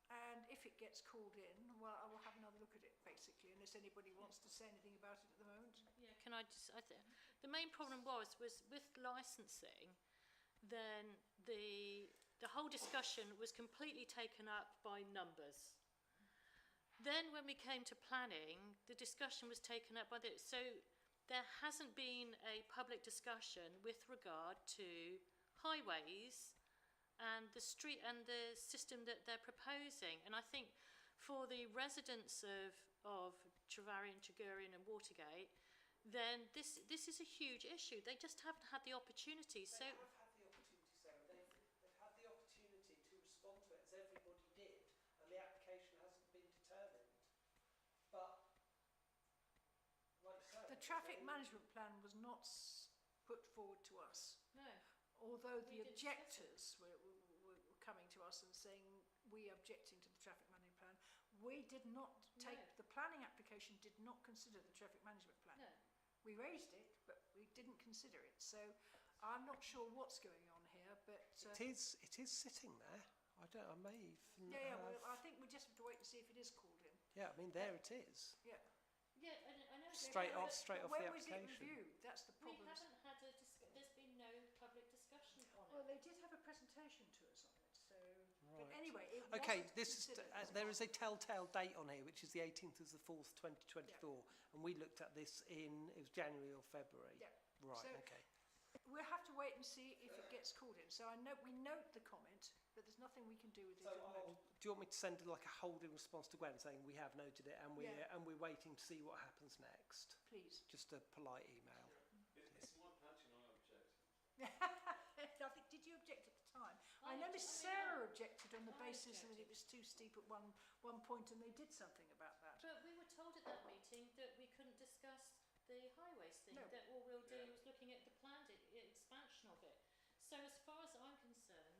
and if it gets called in, well, I will have another look at it, basically, unless anybody wants to say anything about it at the moment. Yeah, can I just? The main problem was with licensing. Then the whole discussion was completely taken up by numbers. Then when we came to planning, the discussion was taken up by so there hasn't been a public discussion with regard to highways and the street and the system that they're proposing. And I think for the residents of Trevarian, Tregurian and Watergate, then this is a huge issue. They just haven't had the opportunity. They have had the opportunity, Sarah. They've had the opportunity to respond to it, as everybody did, and the application hasn't been determined. But, like you say, The traffic management plan was not put forward to us, No. although We the did discuss objectors were coming to us and saying, we objecting to the traffic management plan. We did not take, No. the planning application consider the traffic management plan. No. We raised it, but we didn't consider it. So I'm not sure what's going on here, but It is sitting there. I may even yeah. have, Well, I think we just have to wait to see if it is called in. yeah, I mean, there it is. Yeah. Yeah, I know. Straight but off the When was it application. reviewed? That's the We problem. haven't had a there's been no public discussion on Well, it. they did have a presentation to us on it. So, but Right. anyway, it Okay, wasn't this is considered as there part is a telltale date on here, which is the 18th of the 4th, 2024, and we looked at this it was January or February. Yeah. Right. So- Okay. We'll have to wait and see if it gets called in. So we note the comment, but there's nothing we can do with it at the moment. Do you want me to send like a holding response to Gwen saying we have noted it and we're waiting to see what happens next? Please. Just a polite email. It's my patch and I object. I think, did you object at the time? I know Miss Sarah objected on the I basis that it was too steep at one point, and they did something about that. But we were told at that meeting that we couldn't discuss the highways thing, No. that all we'll do is looking at the planned expansion of it. So as far as I'm concerned,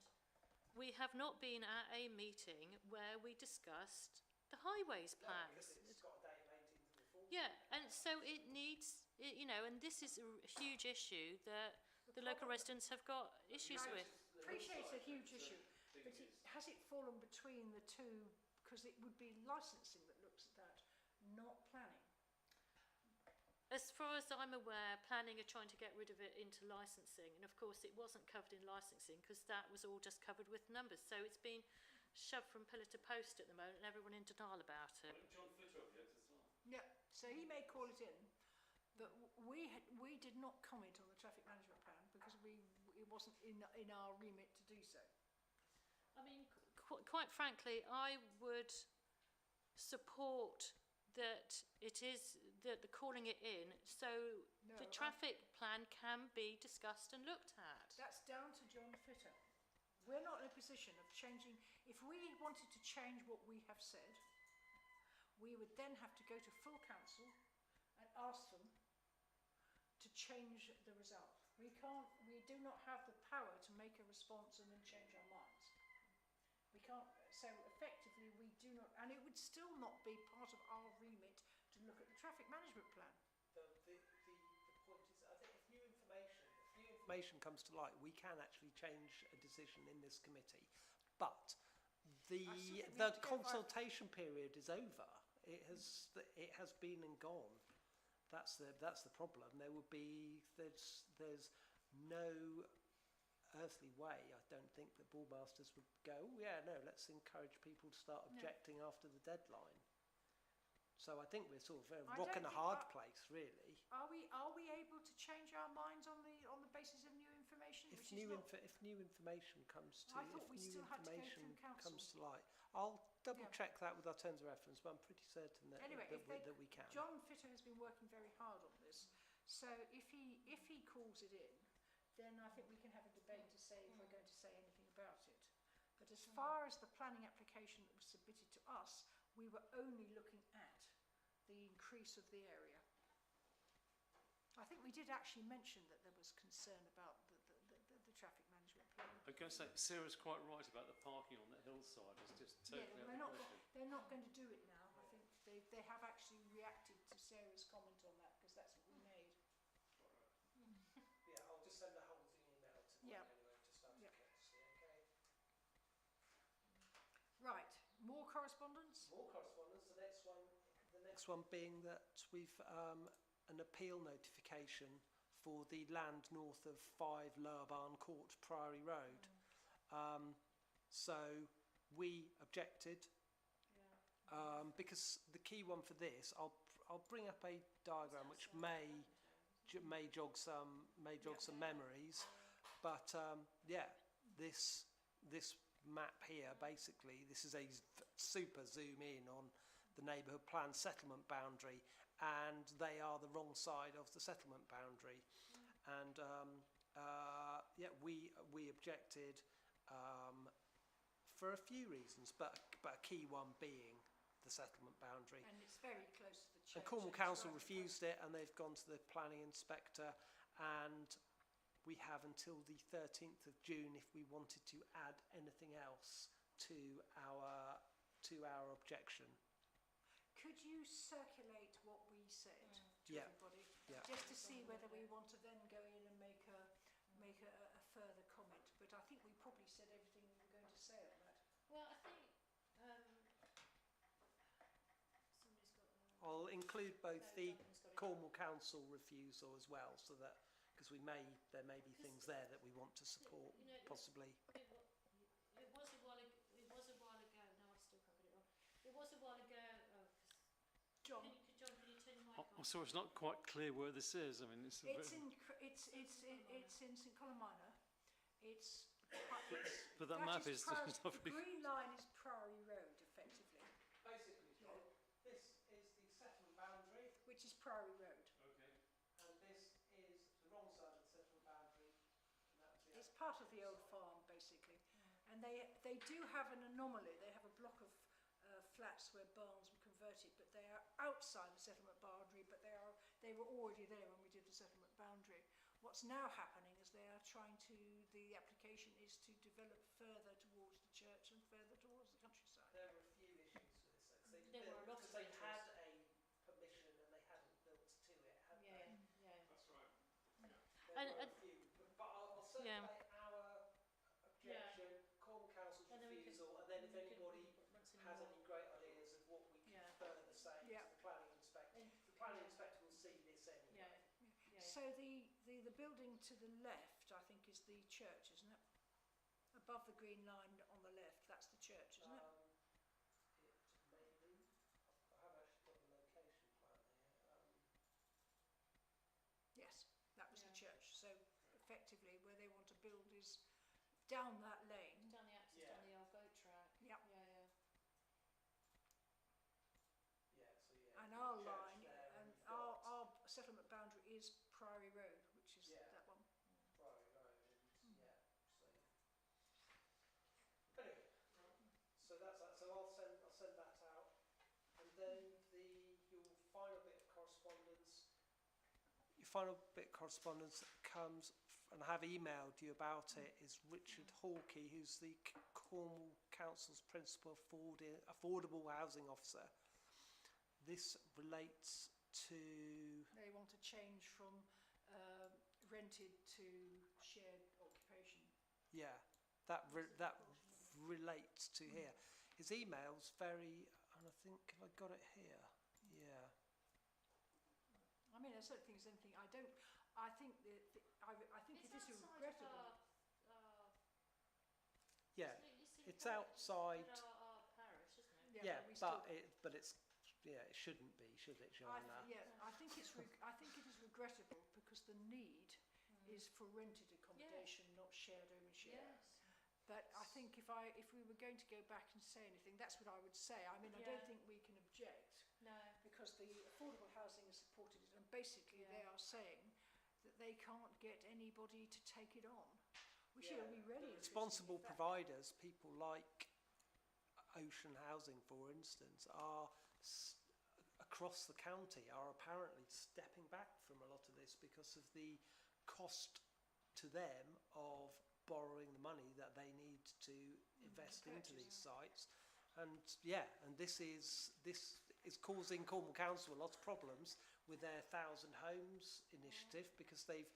we have not been at a meeting where we discussed the highways plans. It's got a date of 18th of the 4th. Yeah, and so it needs, and this is a huge issue that the local residents have got issues I with. appreciate it's a huge issue, but has it fallen between the two? Because it would be licensing that looks at that, not planning. As far as I'm aware, planning are trying to get rid of it into licensing, and of course it wasn't covered in licensing because that was all just covered with numbers. So it's been shoved from pillar to post at the moment, and everyone in denial about it. John Fitter objects as well. Yeah, so he may call it in, but we did not comment on the traffic management plan because it wasn't in our remit to do so. I mean, quite frankly, I would support that it is that the calling it in, so No, the traffic plan can be discussed and looked at. That's down to John Fitter. We're not in a position of changing. If we wanted to change what we have said, we would then have to go to full council and ask them to change the result. We do not have the power to make a response and then change our minds. We can't, so effectively we do not, and it would still not be part of our remit to look at the traffic management plan. The point is, I think if new information comes to light, we can actually change a decision in this committee. But the I still think we have to go consultation period is over. It has been and gone. That's the problem. There's no earthly way, I don't think, that Bullmasters would go, oh yeah, no, let's encourage people to start objecting after the deadline. So I think we're sort of a rock and a hard place, really. Are we able to change our minds on the basis of new information? If new information comes to I thought we still had to go through council. comes to light, I'll double check that with our terms of reference, but I'm pretty certain that Anyway, that we can. John Fitter has been working very hard on this, so if he calls it in, then I think we can have a debate to say if we're going to say anything about it. But as far as the planning application that was submitted to us, we were only looking at the increase of the area. I think we did actually mention that there was concern about the traffic management plan. I'm going to say, Sarah's quite right about the parking on that hillside. It's just totally Yeah, out of question. they're not going to do it now. I think they have actually reacted to Sarah's comment on that because that's what we made. Yeah, I'll just send a whole thing email to Yeah. anyway, just out of Yeah. courtesy, okay? Right, more correspondence? More correspondence. The next one being that we've an appeal notification for the land north of 5 Lower Barn Court, Priory Road. So we objected because the key one for this, I'll bring up a diagram which may jog some memories, but this map here, basically, this is a super zoom in on the neighbourhood plan settlement boundary, and they are the wrong side of the settlement boundary. And we objected for a few reasons, but a key one being the settlement boundary. And it's very close to the church. And Cornwall It's Council right refused it, and they've gone to the planning inspector, and we have until the 13th of June if we wanted to add anything else to our objection. Could you circulate what we said to Yeah. everybody, Yeah. just to see whether we want to then go in and make a further comment. But I think we probably said everything we were going to say on that. Well, I think somebody's got. I'll include both No, the Duncan's got it. Cornwall Council refusal as well, so that, because there may be things there that we want to support, You know, possibly. It was a while ago. No, I still can't get it on. It was a while ago. John, John, can you turn your mic I'm on? sorry, it's not quite clear where this is. I mean, it's a it's bit, in St Columina. It's but that map is the not very. green line is Priory Road, effectively, Basically, John, this is the settlement boundary, which is Priory Road. Okay. and this is the wrong side of the settlement boundary, and that's the It's part of the old farm, basically. And they do have an anomaly. They have a block of flats where barns were converted, but they are outside the settlement boundary, but they were already there when we did the settlement boundary. What's now happening is the application is to develop further towards the church and further towards the countryside. There were a few issues with this. There were a lot because of they issues. had a permission and they hadn't built to it, had Yeah, they? yeah. That's right. There And- were and- a few, but I'll Yeah. circulate our objection, Cornwall Council's And then we could- refusal, and then if we could- anybody once in a has while. any great ideas of what we could Yeah. further say Yeah. to the planning inspector, And- the planning inspector will see this anyway. Yeah. Yeah. So the building to the left, I think, is the church, isn't it? Above the green line on the left, that's the church, isn't it? It may be. I have actually got the location plan here. Yes, that was the Yeah. church. So effectively, where they want to build is down that lane. Down the access, Yeah. down the old boat track. Yep. Yeah, yeah. And our church line, there, and we've got our settlement boundary is Priory Road, which is Yeah. that one. Priory Road, and yeah, so anyway, so that's that. So I'll send that out, and then your final bit of correspondence. Your final bit of correspondence comes, and I have emailed you about it, is Richard Hawkey, who's the Cornwall Council's principal affordable housing officer. This relates to They want to change from rented to shared occupation. yeah, that relates to here. His email's very, and I think have I got it here? Yeah. I mean, I don't think there's anything. I think I think it is regrettable. Yeah, it's outside. Our parish, isn't it? Yeah, we but it shouldn't be, should it, Joanna? I think it is regrettable because the need is for rented accommodation, not shared ownership. Yes. But I think if we were going to go back and say anything, that's what I would say. I mean, I Yeah. don't think we can object No. because the affordable housing has supported it, and basically they Yeah. are saying that they can't get anybody to take it on, which Yeah, will be really the interesting responsible if that- providers, people like Ocean Housing, for instance, are across the county are apparently stepping back from a lot of this because of the cost to them of borrowing the money that they need to invest into these sites. And this is causing Cornwall Council a lot of problems with their 1,000 Homes initiative, because they've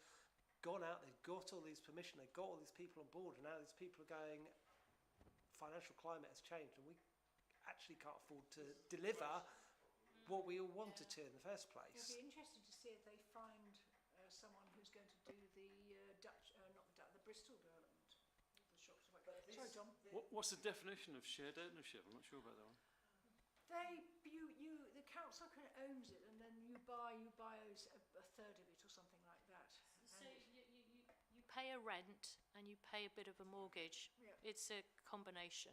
gone out, they've got all these permission, they've got all these people on board, and now these people are going, financial climate has changed and we actually can't afford to deliver what we all wanted to in the first It'll place. be interesting to see if they find someone who's going to do the Bristol development. The shops. Sorry, John. What's the definition of shared ownership? I'm not sure about that one. The council owns it, and then you buy a third of it or something like that. So you pay a rent and you pay a bit of a mortgage. Yeah. It's a combination.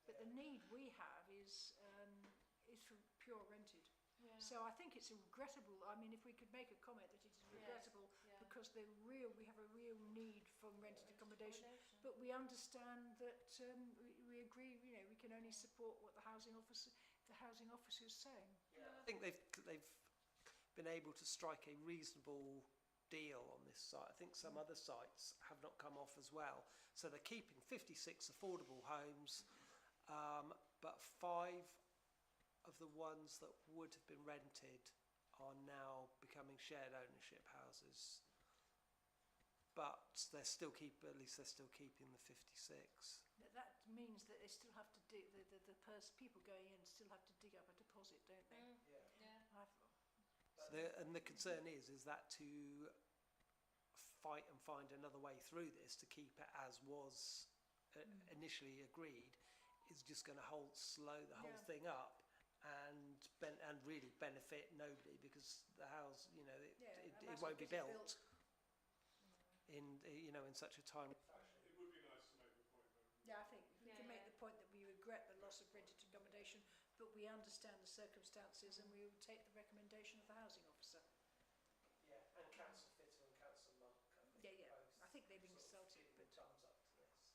But the need we have is for pure rented. Yeah. So I think it's regrettable. I mean, if we could make a comment that it is regrettable because we have a real need for rented accommodation. But we understand that we agree. You know, we can only support what the housing officer is saying. I think they've been able to strike a reasonable deal on this site. I think some other sites have not come off as well. So they're keeping 56 affordable homes, but 5 of the ones that would have been rented are now becoming shared ownership houses. But they're still at least they're still keeping the 56. That means that they still have to dig, people going in still have to dig up a deposit, don't they? And the concern is that to fight and find another way through this to keep it as was initially agreed is just going to slow the whole thing up and really benefit nobody, because the house, you know, it won't be built in such a time. It would be nice to make the point, though. Yeah, I think we can make the point that we regret the loss of rented accommodation, but we understand the circumstances and we will take the recommendation of the housing officer. Yeah, and Council Fitter and Council Monk. I think they've insulted, but thumbs up to this.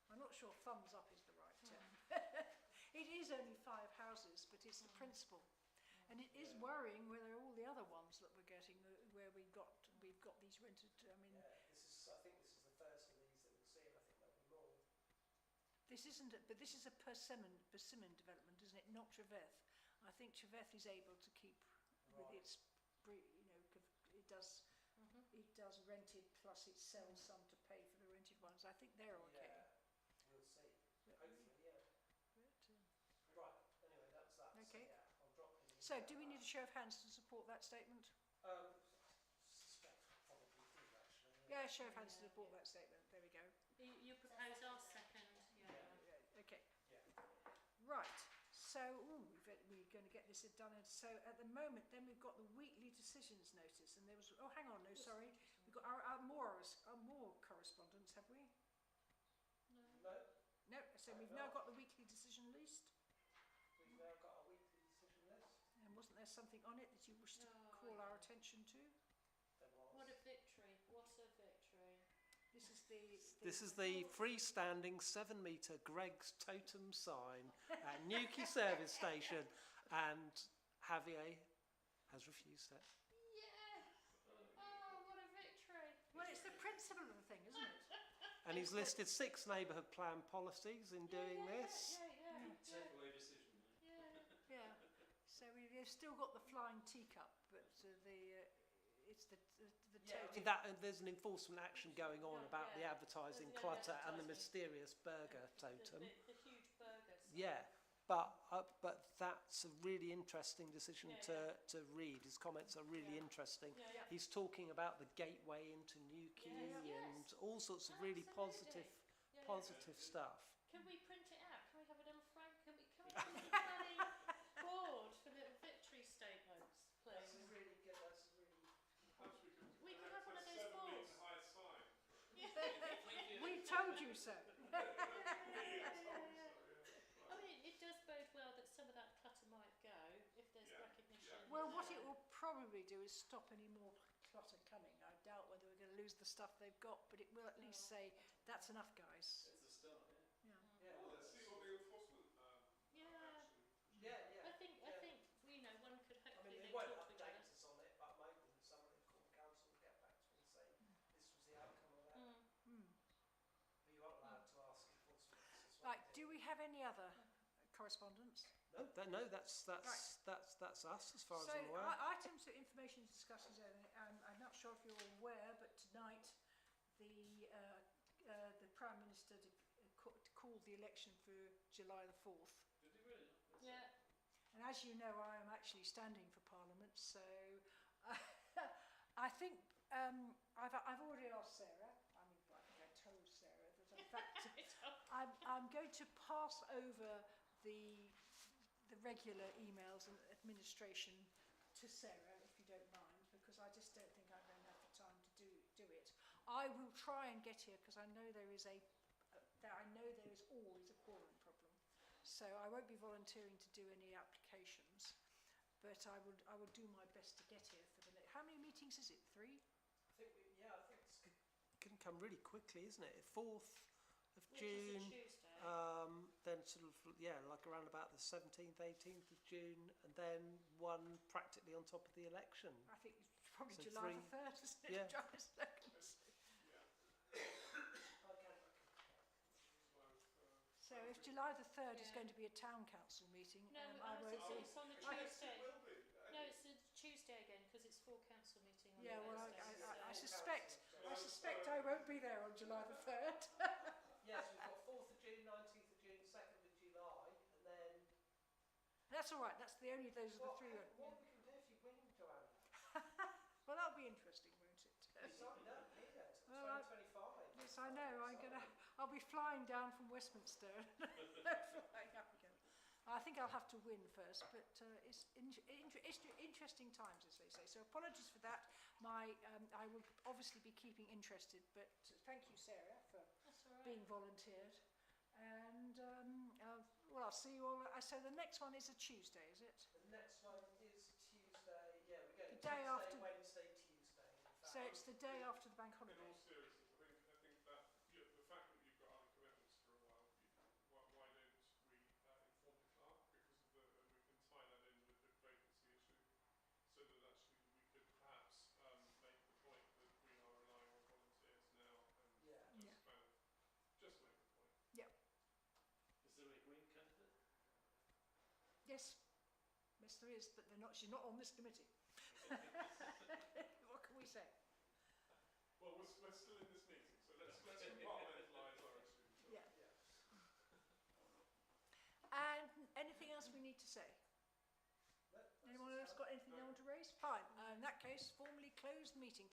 I'm not sure thumbs up is the right term. It is only 5 houses, but it's the principle. And it is worrying whether all the other ones that we're getting, where we've got these rented. I mean, I think this is the first of these that we'll see, and I think there'll be more. this isn't, but this is a persimmon development, isn't it? Not Treveth. I think Treveth is able to keep with its, it does rented plus it sells some to pay for the rented ones. I think they're okay. Yeah, we'll see. Hopefully, yeah. Right. Anyway, that's that. Okay. So, yeah, I'll drop in. So, do we need a show of hands to support that statement? Suspect probably do actually. Yeah, show of hands to support that statement. There we go. You propose our second. Okay. Yeah. Right. So, we're going to get this done. And so, at the moment, then we've got the weekly decisions notice, and there was. Oh, hang on. No, sorry. We've got our more correspondence, have we? No. No. So we've now got the weekly decision list. We've now got a weekly decision list. And wasn't there something on it that you wish to call our attention to? There was. What a victory! What a victory! This is the freestanding 7-metre Greg's totem sign at Newquay service station, and Javier has refused it. Yes! Oh, what a victory! Well, it's the principle of the thing, isn't it? And he's listed 6 neighbourhood plan policies in doing this. Takeaway decision. Yeah. So we've still got the flying teacup, but it's the totem. There's an enforcement action going on about the advertising clutter and the mysterious burger totem. The huge burgers. Yeah, but that's a really interesting decision to read. His comments are really interesting. He's talking about the gateway into Newquay and all sorts of really positive stuff. Can we print it out? Can we have a little frame? Can we print a bloody board for little victory statements, please? That's really good. Perhaps we could We could have one of those boards. 7-metre high sign. We told you so. I mean, it does bode well that some of that clutter might go if there's recognition. Well, what it will probably do is stop any more clutter coming. I doubt whether we're going to lose the stuff they've got, but it will at least say, that's enough, guys. It's a start, Well, let's see what the enforcement action. Yeah. I think one could I hopefully mean, they talk won't to each other. update us on it, but I'm hoping that somebody from the council will get back to me and say this was the outcome of that. But you aren't allowed to ask enforcement officers. Right, do we have any other correspondence? No, that's us as far as So, I'm aware. items of information discussions only. I'm not sure if you're aware, but tonight the Prime Minister called the election for July the 4th. Did he really? Yeah. And as you know, I am actually standing for Parliament, so I think I've already asked Sarah. I think I told Sarah that in fact I'm going to pass over the regular emails and administration to Sarah, if you don't mind, because I just don't think I'm going to have the time to do it. I will try and get here because I know there is always a quorum problem. So I won't be volunteering to do any applications, but I would do my best to get here for the next. How many meetings is it? 3? I think it's going to come really quickly, isn't it? 4th of Which is June. a Tuesday. Then sort of like around about the 17th, 18th of June, and then one practically on top of the election. I think it's probably So July 3. the 3rd, isn't it? Yeah. July 2nd. So So if July the 3rd is Yeah. going to be a town council meeting, No, I won't be. it's on the Yes, Tuesday. it will be. No, it's the Tuesday again because it's full council meeting on Yeah, well, Thursday. I suspect I won't be there on July the 3rd. Yes, we've got 4th of June, 19th of June, 2nd of July, and then... That's all right. That's the only those are the three. What we can do if you win, Joanna? Well, that'll be interesting, won't it? You signed up here till Well, 2025. Yes, I know. I'll be flying down from Westminster, flying up again. I think I'll have to win first, but it's interesting times, as they say. So apologies for that. I will obviously be keeping interested, but thank you, Sarah, for That's all right. being volunteered. And well, I'll see you all. So the next one is a Tuesday, is it? The next one is Tuesday. Yeah, we're going The day Tuesday, after- Wednesday, Tuesday. In fact. So it's the day after the bank In holiday. all seriousness, I think that the fact that you've got other commitments for a while, why don't we inform the clerk because of we can tie that in with the vacancy issue, so that actually we could perhaps make the point that we are relying on volunteers now and Yeah. just kind of just make the point. Is there a Green candidate? Yes, yes, there is, but she's not on this committee. What can we say? Well, we're still in this meeting, so let's compartmentalise our issues. Yeah. And anything else we need to say? Anyone else got anything they want to raise? Fine. In that case, formally close the meeting.